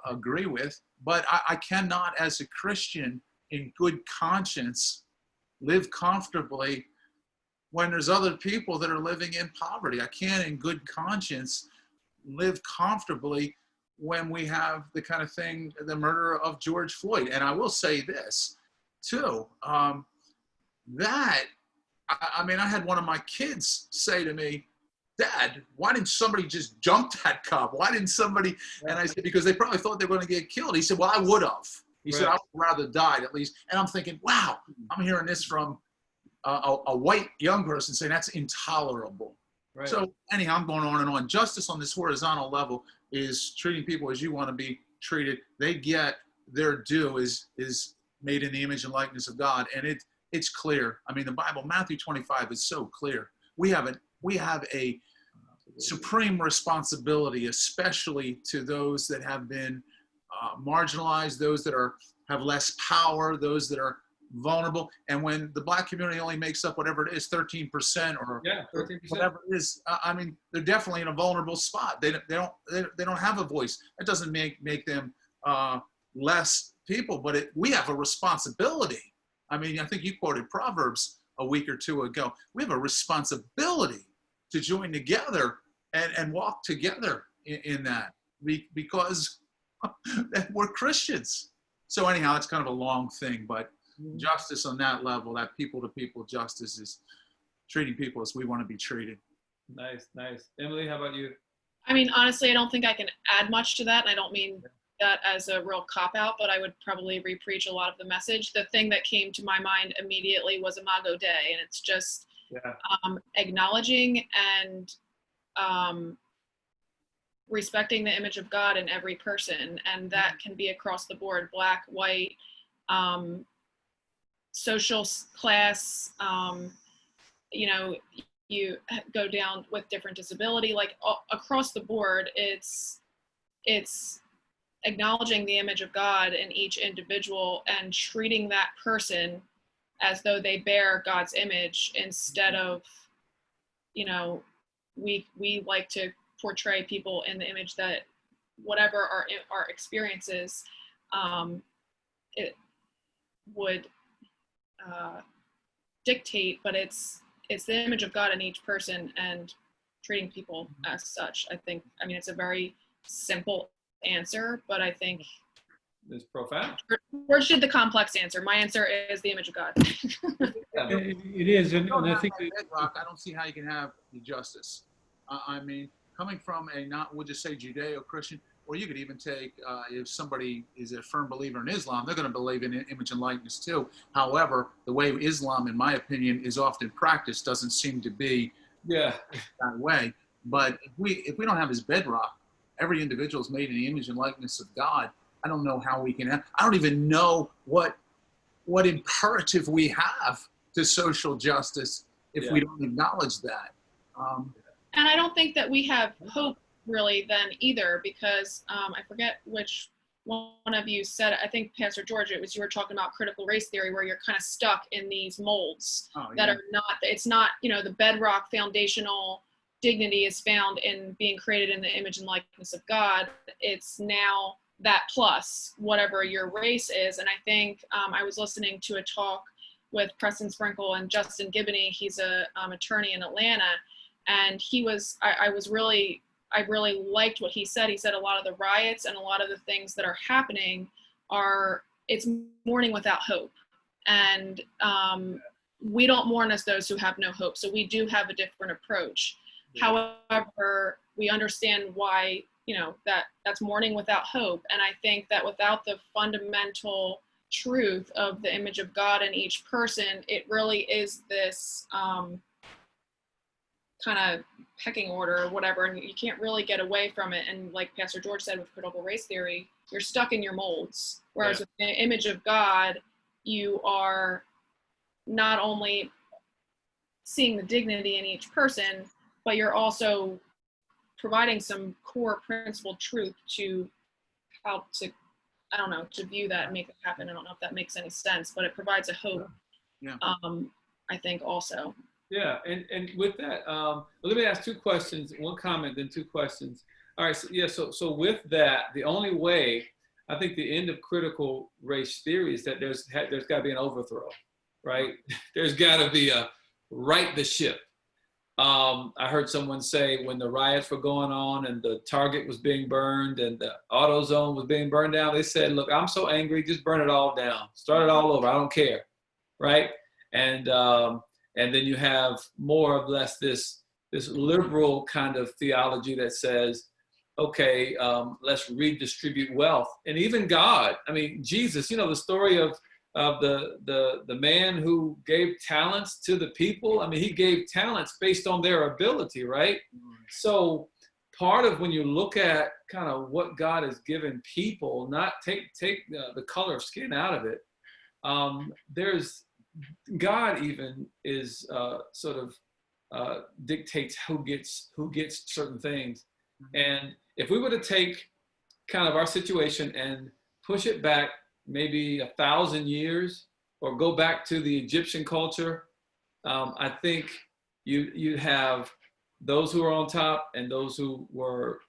agree with. But I cannot, as a Christian, in good conscience, live comfortably when there's other people that are living in poverty. I can't, in good conscience, live comfortably when we have the kind of thing, the murder of George Floyd. And I will say this, too, that, I mean, I had one of my kids say to me, Dad, why didn't somebody just jump that cop? Why didn't somebody? And I said, because they probably thought they were going to get killed. He said, well, I would have. He said, I would rather died at least. And I'm thinking, wow, I'm hearing this from a white young person saying that's intolerable. Right. So anyhow, I'm going on and on. Justice on this horizontal level is treating people as you want to be treated. They get their due is made in the image and likeness of God. And it's clear. I mean, the Bible, Matthew 25 is so clear. We have a supreme responsibility, especially to those that have been marginalized, those that have less power, those that are vulnerable. And when the Black community only makes up whatever it is, 13% or Yeah, 13%. whatever it is, I mean, they're definitely in a vulnerable spot. They don't have a voice. That doesn't make them less people, but we have a responsibility. I mean, I think you quoted Proverbs a week or two ago. We have a responsibility to join together and walk together in that, because we're Christians. So anyhow, it's kind of a long thing, but justice on that level, that people-to-people justice, is treating people as we want to be treated. Nice, nice. Emily, how about you? I mean, honestly, I don't think I can add much to that. And I don't mean that as a real cop-out, but I would probably re-preach a lot of the message. The thing that came to my mind immediately was Imago Dei, and it's just acknowledging and respecting the image of God in every person. And that can be across the board, Black, white, social class, you know, you go down with different disability, like across the board, it's acknowledging the image of God in each individual and treating that person as though they bear God's image, instead of, you know, we like to portray people in the image that whatever our experiences, it would dictate, but it's the image of God in each person and treating people as such. I mean, it's a very simple answer, but I think it's profound. Where should the complex answer? My answer is the image of God. It is, and I think bedrock, I don't see how you can have the justice. I mean, coming from we'll just say Judeo-Christian, or you could even take, if somebody is a firm believer in Islam, they're going to believe in image and likeness too. However, the way Islam, in my opinion, is often practiced doesn't seem to be that way. But if we don't have this bedrock, every individual is made in the image and likeness of God. I don't know how we can I don't even know what imperative we have to social justice if we don't acknowledge that. And I don't think that we have hope really then either, because I forget which one of you said, I think Pastor George, it was, you were talking about critical race theory, where you're kind of stuck in these molds that are not, it's not, you know, the bedrock foundational dignity is found in being created in the image and likeness of God. It's now that plus whatever your race is. And I think I was listening to a talk with Preston Sprinkle and Justin Giboney. He's a attorney in Atlanta, and he was, I really liked what he said. He said a lot of the riots and a lot of the things that are happening it's mourning without hope. And we don't mourn as those who have no hope. So we do have a different approach. However, we understand why, you know, that's mourning without hope. And I think that without the fundamental truth of the image of God in each person, it really is this kind of pecking order or whatever, and you can't really get away from it. And like Pastor George said with critical race theory, you're stuck in your molds. Whereas with the image of God, you are not only seeing the dignity in each person, but you're also providing some core principle truth to how to, I don't know, to view that and make it happen. I don't know if that makes any sense, but it provides a hope, I think also. Yeah, and with that, let me ask two questions, one comment, then two questions. All right, so with that, the only way, I think the end of critical race theory is that there's got to be an overthrow, right? There's got to be a right the ship. I heard someone say when the riots were going on and the Target was being burned and the AutoZone was being burned down, they said, look, I'm so angry, just burn it all down. Start it all over, I don't care, right? And then you have more or less this liberal kind of theology that says, okay, let's redistribute wealth. And even God, I mean, Jesus, you know, the story of the man who gave talents to the people. I mean, he gave talents based on their ability, right? So part of when you look at kind of what God has given people, not take the color of skin out of it, there's God even is sort of dictates who gets certain things. And if we were to take kind of our situation and push it back maybe 1,000 years, or go back to the Egyptian culture, I think you have those who are on top and those who were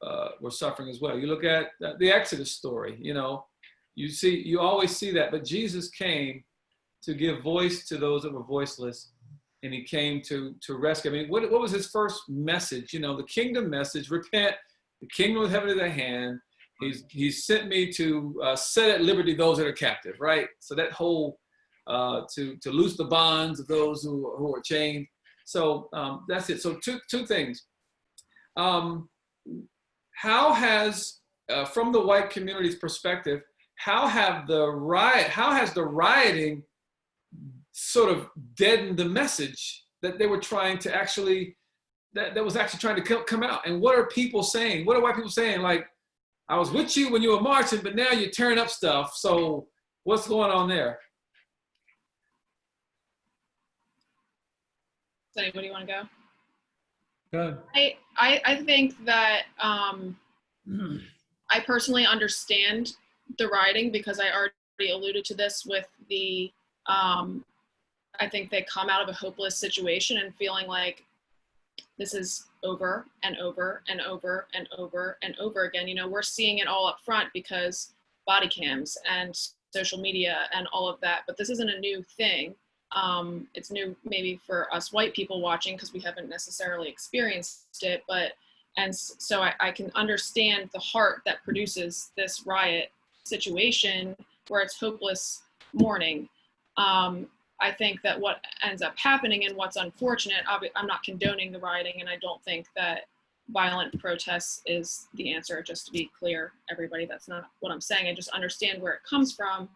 suffering as well. You look at the Exodus story, you know, you always see that, but Jesus came to give voice to those that were voiceless, and he came to rescue. I mean, what was his first message? You know, the kingdom message: repent, the kingdom of heaven is at hand. He's sent me to set at liberty those that are captive, right? So that whole to loose the bonds of those who are chained. So that's it. So two things. How has, from the white community's perspective, how has the rioting sort of deadened the message that they were trying to actually, that was actually trying to come out? And what are people saying? What are white people saying? Like, I was with you when you were marching, but now you're tearing up stuff. So what's going on there? Does anybody want to go? Good. I think that I personally understand the rioting, because I already alluded to this with the, I think they come out of a hopeless situation and feeling like this is over and over and over and over and over again. You know, we're seeing it all up front because body cams and social media and all of that, but this isn't a new thing. It's new maybe for us white people watching because we haven't necessarily experienced it, so I can understand the heart that produces this riot situation where it's hopeless mourning. I think that what ends up happening and what's unfortunate, I'm not condoning the rioting, and I don't think that violent protests is the answer, just to be clear, everybody, that's not what I'm saying. I just understand where it comes from.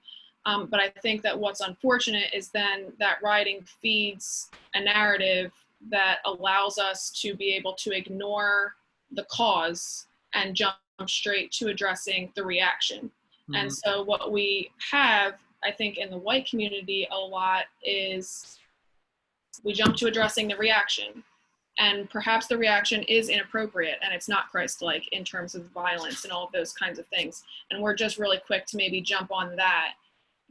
But I think that what's unfortunate is then that rioting feeds a narrative that allows us to be able to ignore the cause and jump straight to addressing the reaction. Mm-hmm. And so what we have, I think, in the white community a lot is we jump to addressing the reaction. And perhaps the reaction is inappropriate and it's not Christ-like in terms of violence and all of those kinds of things. And we're just really quick to maybe jump on that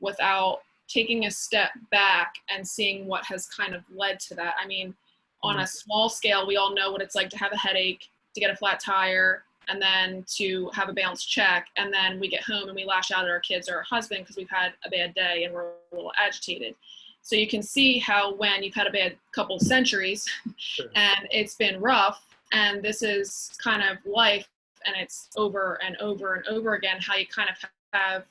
without taking a step back and seeing what has kind of led to that. I mean, on a small scale, we all know what it's like to have a headache, to get a flat tire, and then to have a bounced check. And then we get home and we lash out at our kids or our husband because we've had a bad day and we're a little agitated. So you can see how when you've had a bad couple centuries sure. and it's been rough, and this is kind of life and it's over and over and over again, how you kind of have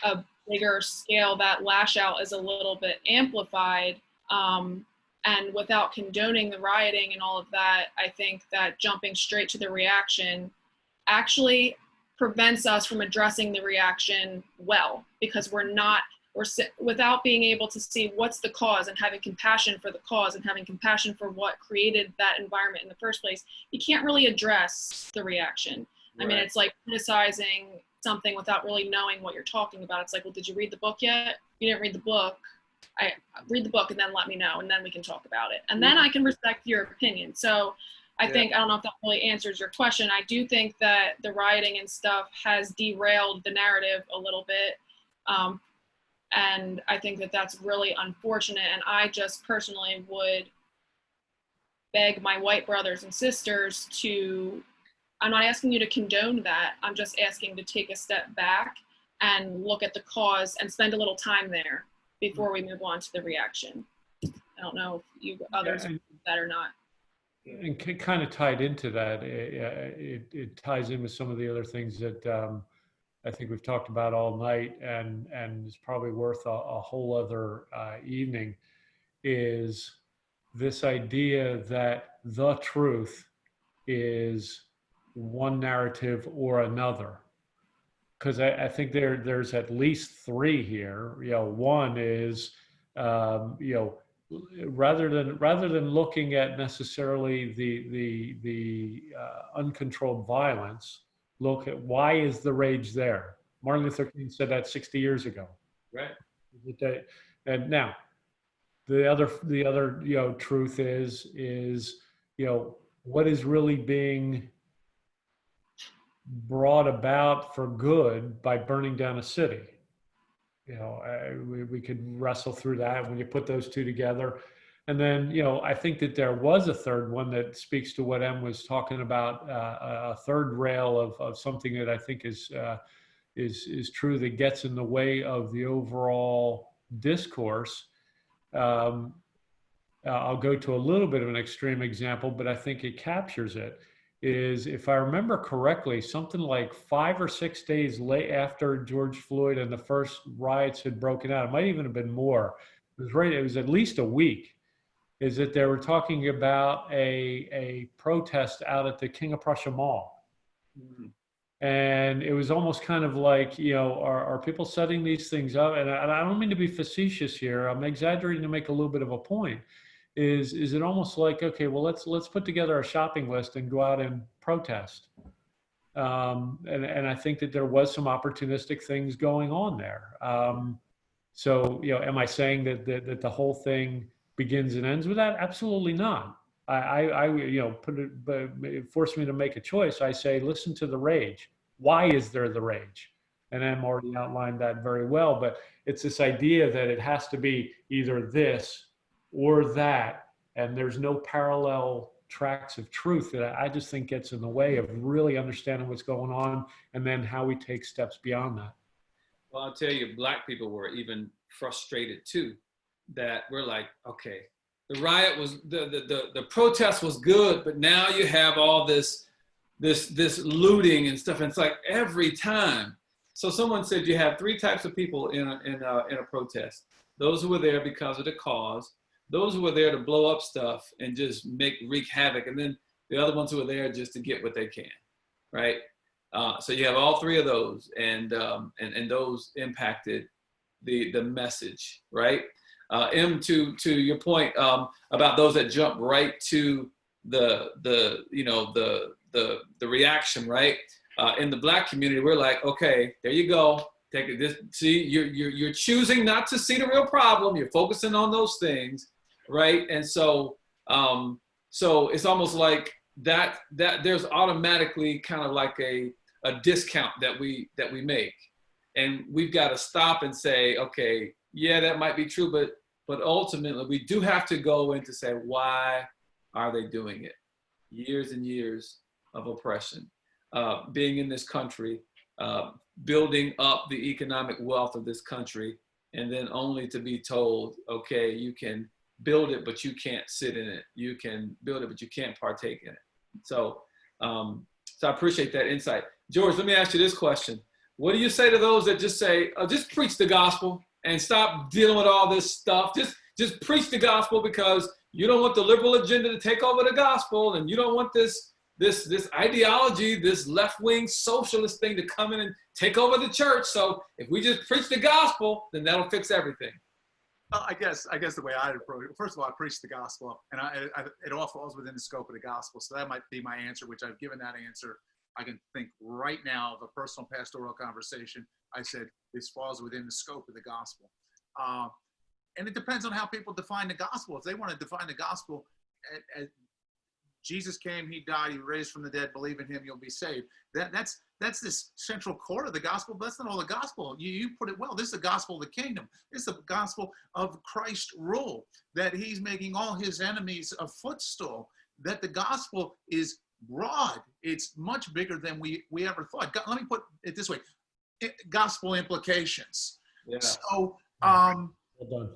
a bigger scale, that lash out is a little bit amplified. And without condoning the rioting and all of that, I think that jumping straight to the reaction actually prevents us from addressing the reaction well, because without being able to see what's the cause and having compassion for the cause and having compassion for what created that environment in the first place, you can't really address the reaction. Right. I mean, it's like criticizing something without really knowing what you're talking about. It's like, well, did you read the book yet? You didn't read the book. I read the book and then let me know, and then we can talk about it. And then I can respect your opinion. So I think, I don't know if that really answers your question. I do think that the rioting and stuff has derailed the narrative a little bit. And I think that that's really unfortunate. And I just personally would beg my white brothers and sisters to, I'm not asking you to condone that. I'm just asking to take a step back and look at the cause and spend a little time there before we move on to the reaction. I don't know if you others do that or not. And kind of tied into that, it ties in with some of the other things that I think we've talked about all night, and is probably worth a whole other evening, is this idea that the truth is one narrative or another. Because I think there's at least three here. You know, one is, you know, rather than looking at necessarily the uncontrolled violence, look at why is the rage there. Martin Luther King said that 60 years ago. Right. And now, the other you know truth is you know what is really being brought about for good by burning down a city. we could wrestle through that when you put those two together. And then, I think that there was a third one that speaks to what Em was talking about, a third rail of something that I think is true, that gets in the way of the overall discourse. I'll go to a little bit of an extreme example, but I think it captures it. Is, if I remember correctly, something like 5 or 6 days late after George Floyd and the first riots had broken out, it might even have been more. It was at least a week. Is that they were talking about a protest out at the King of Prussia Mall. Mm-hmm. And it was almost kind of like, are people setting these things up? And I don't mean to be facetious here. I'm exaggerating to make a little bit of a point. Is it almost like, okay, well, let's put together a shopping list and go out and protest. And I think that there was some opportunistic things going on there. So, am I saying that the whole thing begins and ends with that? Absolutely not. It forced me to make a choice. I say, listen to the rage. Why is there the rage? And Em already outlined that very well, but it's this idea that it has to be either this or that, and there's no parallel tracks of truth that I just think gets in the way of really understanding what's going on, and then how we take steps beyond that. Well, I'll tell you, Black people were even frustrated too, that we're like, okay, the riot was, the protest was good, but now you have all this looting and stuff. And it's like every time. So someone said you have 3 types of people in a protest: those who were there because of the cause, those who were there to blow up stuff and just wreak havoc, and then the other ones who are there just to get what they can, right? So you have all 3 of those, and those impacted the message, right? Em, to your point about those that jump right to the reaction, right? In the Black community, we're like, okay, there you go. Take it. See, you're choosing not to see the real problem. You're focusing on those things, right? And so it's almost like that there's automatically kind of like a discount that we make, and we've got to stop and say, okay, yeah, that might be true, but ultimately we do have to go in to say, why are they doing it? Years and years of oppression, being in this country, building up the economic wealth of this country, and then only to be told, okay, you can build it, but you can't sit in it. You can build it, but you can't partake in it. So I appreciate that insight. George, let me ask you this question. What do you say to those that just say, just preach the gospel and stop dealing with all this stuff? Just preach the gospel, because you don't want the liberal agenda to take over the gospel, and you don't want this ideology, this left-wing socialist thing to come in and take over the church. So if we just preach the gospel, then that'll fix everything. Well, I guess the way I'd approach it, first of all, I preach the gospel, and it all falls within the scope of the gospel. So that might be my answer, which I've given that answer. I can think right now of a personal pastoral conversation. I said, this falls within the scope of the gospel. And it depends on how people define the gospel. If they want to define the gospel as Jesus came, he died, he raised from the dead, believe in him, you'll be saved. That's this central core of the gospel, but that's not all the gospel. You put it well. This is the gospel of the kingdom. This is the gospel of Christ's rule, that he's making all his enemies a footstool, that the gospel is broad. It's much bigger than we ever thought. Let me put it this way. Gospel implications. Yeah. So well done.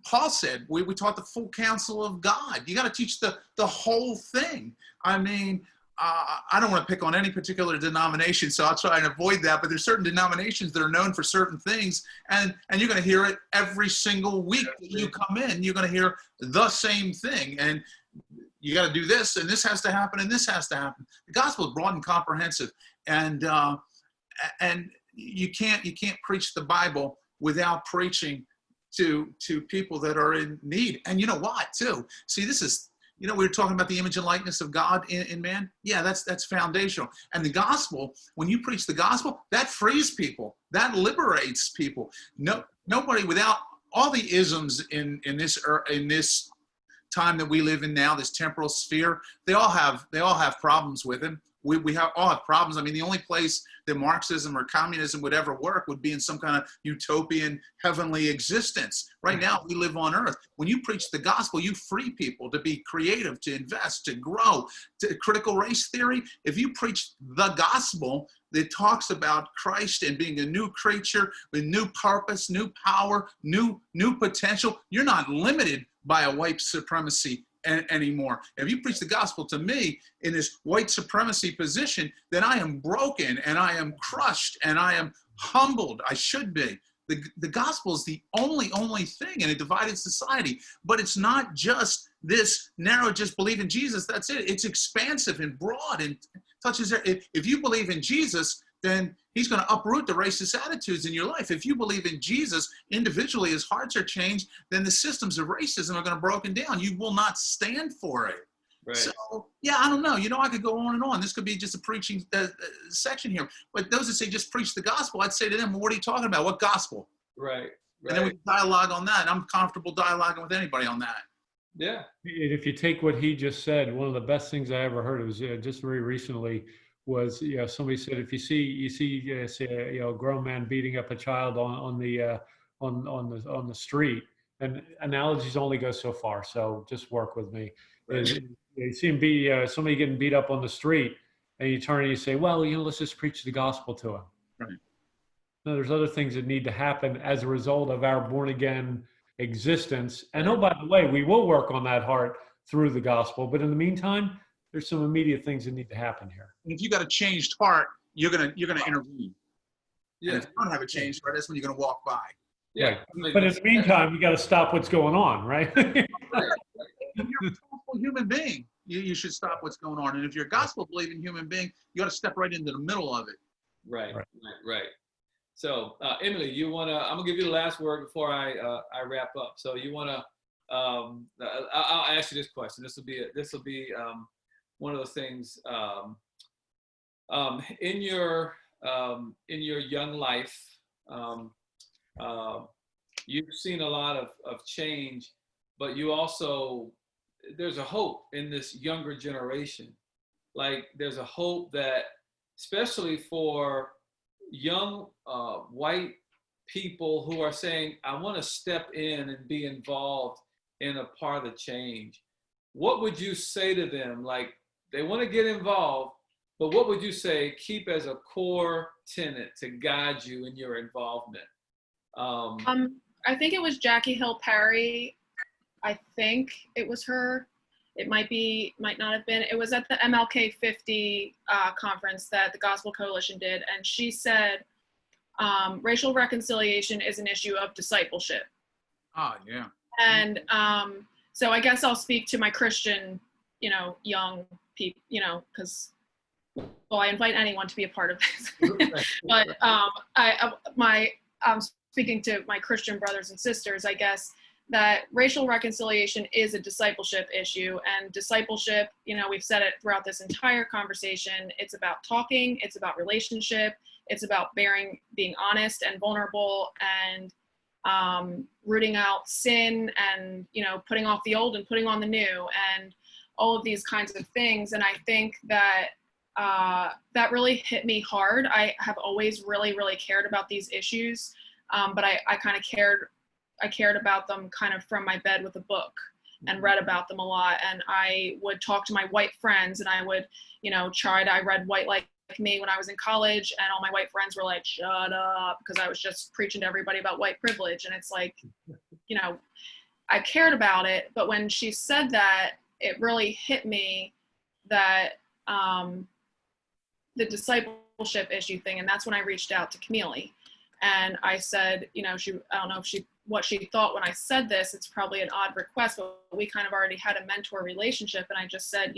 Paul said, we taught the full counsel of God. You got to teach the whole thing. I mean, I don't want to pick on any particular denomination, so I'll try and avoid that, but there's certain denominations that are known for certain things, and you're going to hear it every single week that you come in. You're going to hear the same thing, and you got to do this, and this has to happen, and this has to happen. The gospel is broad and comprehensive, and you can't preach the Bible without preaching to people that are in need. And you know what, too? See, this is, we were talking about the image and likeness of God in man. Yeah, that's foundational. And the gospel, when you preach the gospel, that frees people. That liberates people. Nobody, without all the isms in this time that we live in now, this temporal sphere, they all have problems with them. We all have problems. I mean, the only place that Marxism or communism would ever work would be in some kind of utopian heavenly existence. Right now, we live on earth. When you preach the gospel, you free people to be creative, to invest, to grow. To critical race theory, if you preach the gospel that talks about Christ and being a new creature with new purpose, new power, new potential, you're not limited by a white supremacy anymore. If you preach the gospel to me in this white supremacy position, then I am broken and I am crushed and I am humbled. I should be. The gospel is the only thing in a divided society. But it's not just this narrow, just believe in Jesus, that's it. It's expansive and broad and touches. If you believe in Jesus, then he's going to uproot the racist attitudes in your life. If you believe in Jesus individually, his hearts are changed, then the systems of racism are going to be broken down. You will not stand for it. Right. So, yeah, I don't know. I could go on and on. This could be just a preaching section here. But those that say just preach the gospel, I'd say to them, well, what are you talking about? What gospel? Right. And then we can dialogue on that. I'm comfortable dialoguing with anybody on that. Yeah. If you take what he just said, one of the best things I ever heard, it was just very recently, was somebody said, if you see say, a grown man beating up a child on the street, and analogies only go so far, so just work with me. Right. You see him somebody getting beat up on the street, and you turn and you say, well, let's just preach the gospel to him. Right. No, there's other things that need to happen as a result of our born again existence. And oh, by the way, we will work on that heart through the gospel. But in the meantime, there's some immediate things that need to happen here. And if you got a changed heart, you're gonna intervene. Yeah. And if you don't have a changed heart, that's when you're gonna walk by. Yeah. Right. But in the meantime, you got to stop what's going on, right? If you're a powerful human being, you should stop what's going on. And if you're a gospel believing human being, you got to step right into the middle of it. Right. So, Emily, I'm gonna give you the last word before I wrap up. So you wanna, I'll ask you this question. This will be one of those things. In your young life, you've seen a lot of change, but there's a hope in this younger generation. Like there's a hope that, especially for young white people who are saying, I want to step in and be involved in a part of the change. What would you say to them? Like they want to get involved, but what would you say keep as a core tenet to guide you in your involvement? I think it was Jackie Hill Perry. I think it was her. It might not have been. It was at the MLK 50 conference that the Gospel Coalition did. And she said, racial reconciliation is an issue of discipleship. Ah, yeah. And so I guess I'll speak to my Christian, young people, because, well, I invite anyone to be a part of this. But I'm speaking to my Christian brothers and sisters, I guess, that racial reconciliation is a discipleship issue. And discipleship, we've said it throughout this entire conversation, it's about talking, it's about relationship, it's about being honest and vulnerable, and rooting out sin, and putting off the old and putting on the new, and all of these kinds of things. And I think that that really hit me hard. I have always really, really cared about these issues, but I kind of cared about them kind of from my bed with a book, and read about them a lot. And I would talk to my white friends, and I would, I read White Like Me when I was in college, and all my white friends were like, shut up, because I was just preaching to everybody about white privilege. And it's like, I cared about it. But when she said that, it really hit me that the discipleship issue thing. And that's when I reached out to Camille. And I said, I don't know what she thought when I said this. It's probably an odd request, but we kind of already had a mentor relationship. And I just said,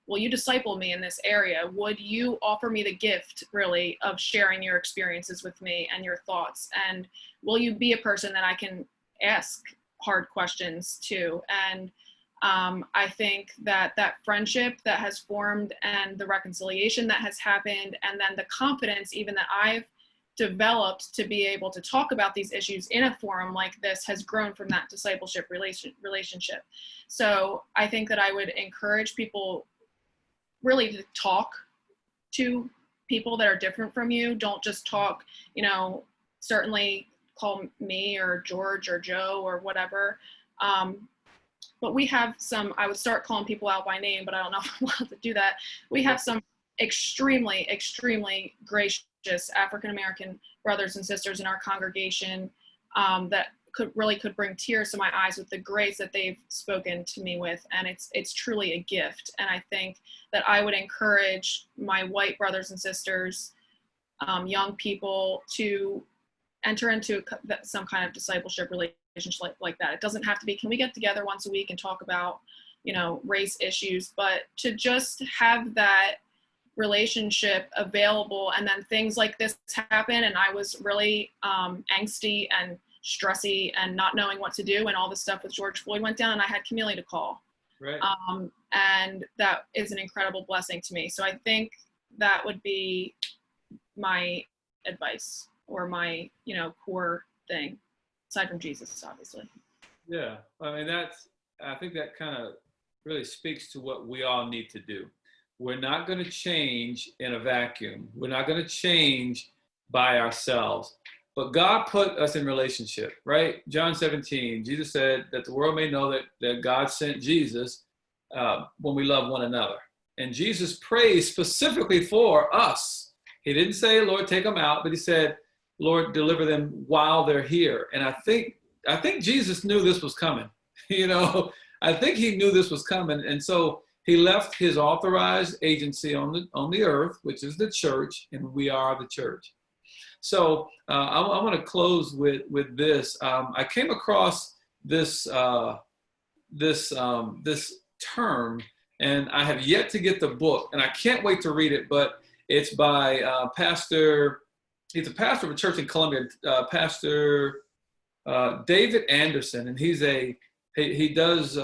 will you disciple me in this area? Would you offer me the gift, really, of sharing your experiences with me and your thoughts? And will you be a person that I can ask hard questions to? And I think that friendship that has formed, and the reconciliation that has happened, and then the confidence even that I've developed to be able to talk about these issues in a forum like this has grown from that discipleship relationship. So I think that I would encourage people really to talk to people that are different from you. Don't just talk, you know, certainly call me or George or Joe or whatever. But we have some, I would start calling people out by name, but I don't know if I'm allowed to do that. We have some extremely, extremely gracious African-American brothers and sisters in our congregation that could bring tears to my eyes with the grace that they've spoken to me with. And it's truly a gift. And I think that I would encourage my white brothers and sisters, young people, to enter into some kind of discipleship relationship like that. It doesn't have to be, can we get together once a week and talk about, you know, race issues, but to just have that relationship available. And then things like this happen, and I was really angsty and stressy and not knowing what to do, and all this stuff with George Floyd went down, and I had Camille to call. Right. And that is an incredible blessing to me. So I think that would be my advice, or my, you know, core thing, aside from Jesus, obviously. Yeah, I mean, I think that kind of really speaks to what we all need to do. We're not going to change in a vacuum. We're not going to change by ourselves. But God put us in relationship, right? John 17, Jesus said that the world may know that God sent Jesus when we love one another. And Jesus prayed specifically for us. He didn't say, Lord, take them out, but he said, Lord, deliver them while they're here. And I think Jesus knew this was coming. You know, I think he knew this was coming. And so he left his authorized agency on the earth, which is the church, and we are the church. So I want to close with this. I came across this term, and I have yet to get the book, and I can't wait to read it. But it's by Pastor. He's a pastor of a church in Columbia, Pastor David Anderson, and he does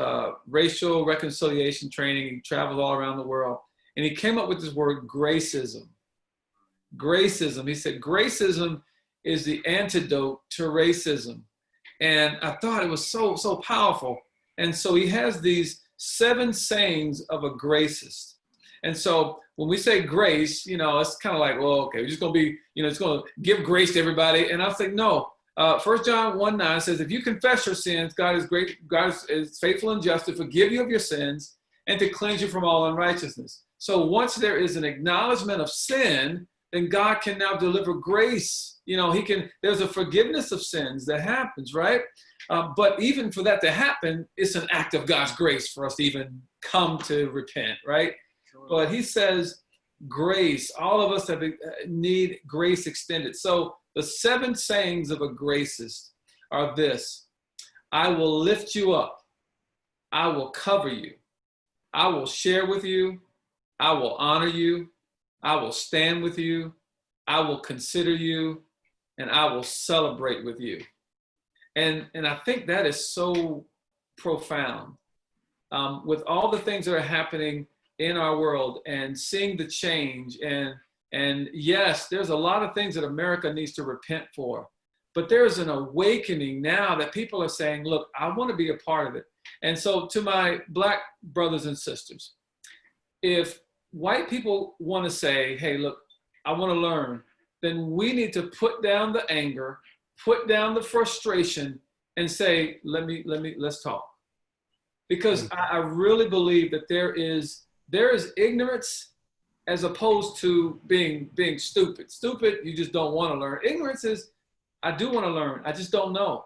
racial reconciliation training. He travels all around the world, and he came up with this word, gracism. Gracism. He said, gracism is the antidote to racism. And I thought it was so powerful. And so he has these 7 sayings of a gracist. And so when we say grace, you know, it's kind of like, well, okay, we're just going to be, you know, it's going to give grace to everybody. And I'll say, no. 1 John 1:9 says, if you confess your sins, God is great. God is faithful and just to forgive you of your sins and to cleanse you from all unrighteousness. So once there is an acknowledgement of sin, then God can now deliver grace. You know, there's a forgiveness of sins that happens, right? But even for that to happen, it's an act of God's grace for us to even come to repent, right? Sure. But he says grace, all of us need grace extended. So the 7 sayings of a gracist are this: I will lift you up. I will cover you. I will share with you. I will honor you. I will stand with you. I will consider you, and I will celebrate with you. And I think that is so profound. With all the things that are happening in our world and seeing the change, and yes, there's a lot of things that America needs to repent for, but there's an awakening now that people are saying, look, I want to be a part of it. And so to my Black brothers and sisters, if white people want to say, hey, look, I want to learn, then we need to put down the anger, put down the frustration, and say, let's talk. Because I really believe that there is ignorance as opposed to being stupid. Stupid, you just don't want to learn. Ignorance is, I do want to learn, I just don't know.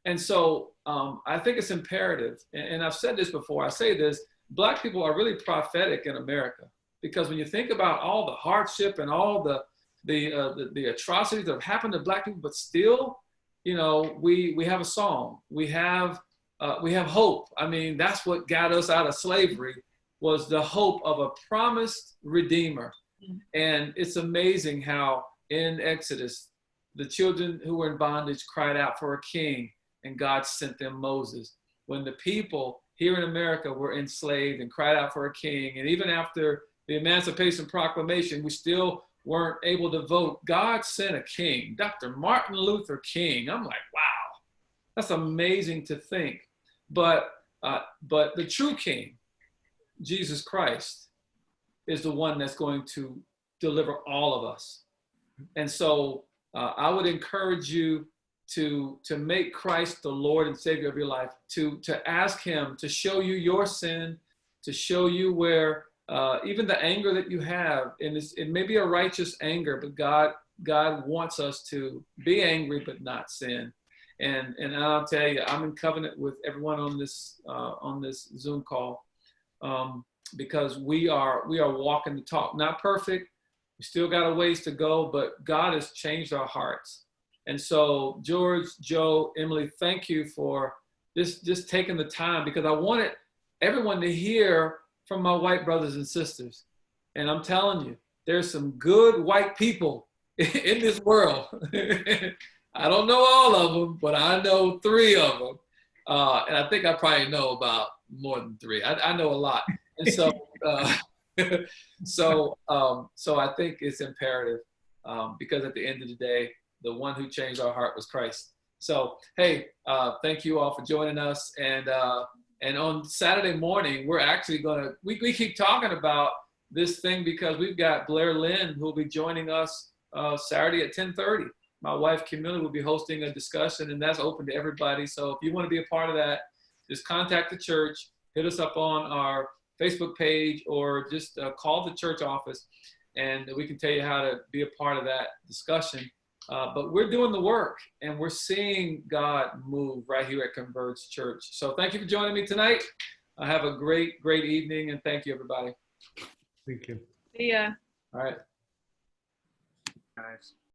And so I think it's imperative, and I've said this before, I say this, Black people are really prophetic in America. Because when you think about all the hardship and all the atrocities that have happened to Black people, but still, you know, we have a song, we have hope. I mean, that's what got us out of slavery, was the hope of a promised Redeemer. Mm-hmm. And it's amazing how in Exodus, the children who were in bondage cried out for a king, and God sent them Moses. When the people here in America were enslaved and cried out for a king, and even after the Emancipation Proclamation, we still weren't able to vote. God sent a king, Dr. Martin Luther King. I'm like, wow, that's amazing to think. But the true king, Jesus Christ, is the one that's going to deliver all of us. And so I would encourage you to make Christ the Lord and Savior of your life, to ask him to show you your sin, to show you where even the anger that you have, and it may be a righteous anger, but God wants us to be angry but not sin. And I'll tell you, I'm in covenant with everyone on this Zoom call, because we are walking the talk. Not perfect, we still got a ways to go, but God has changed our hearts. And so, George, Joe, Emily, thank you for just taking the time, because I wanted everyone to hear from my white brothers and sisters. And I'm telling you, there's some good white people in this world. I don't know all of them, but I know 3 of them. And I think I probably know about more than 3. I know a lot. And so, so I think it's imperative, because at the end of the day, the one who changed our heart was Christ. So, hey, thank you all for joining us. And on Saturday morning, we're actually we keep talking about this thing because we've got Blair Lynn, who will be joining us Saturday at 10:30. My wife, Camilla, will be hosting a discussion, and that's open to everybody. So if you want to be a part of that, just contact the church, hit us up on our Facebook page, or just call the church office, and we can tell you how to be a part of that discussion. But we're doing the work, and we're seeing God move right here at Converge Church. So thank you for joining me tonight. Have a great, great evening, and thank you, everybody. Thank you. See ya. All right. Guys.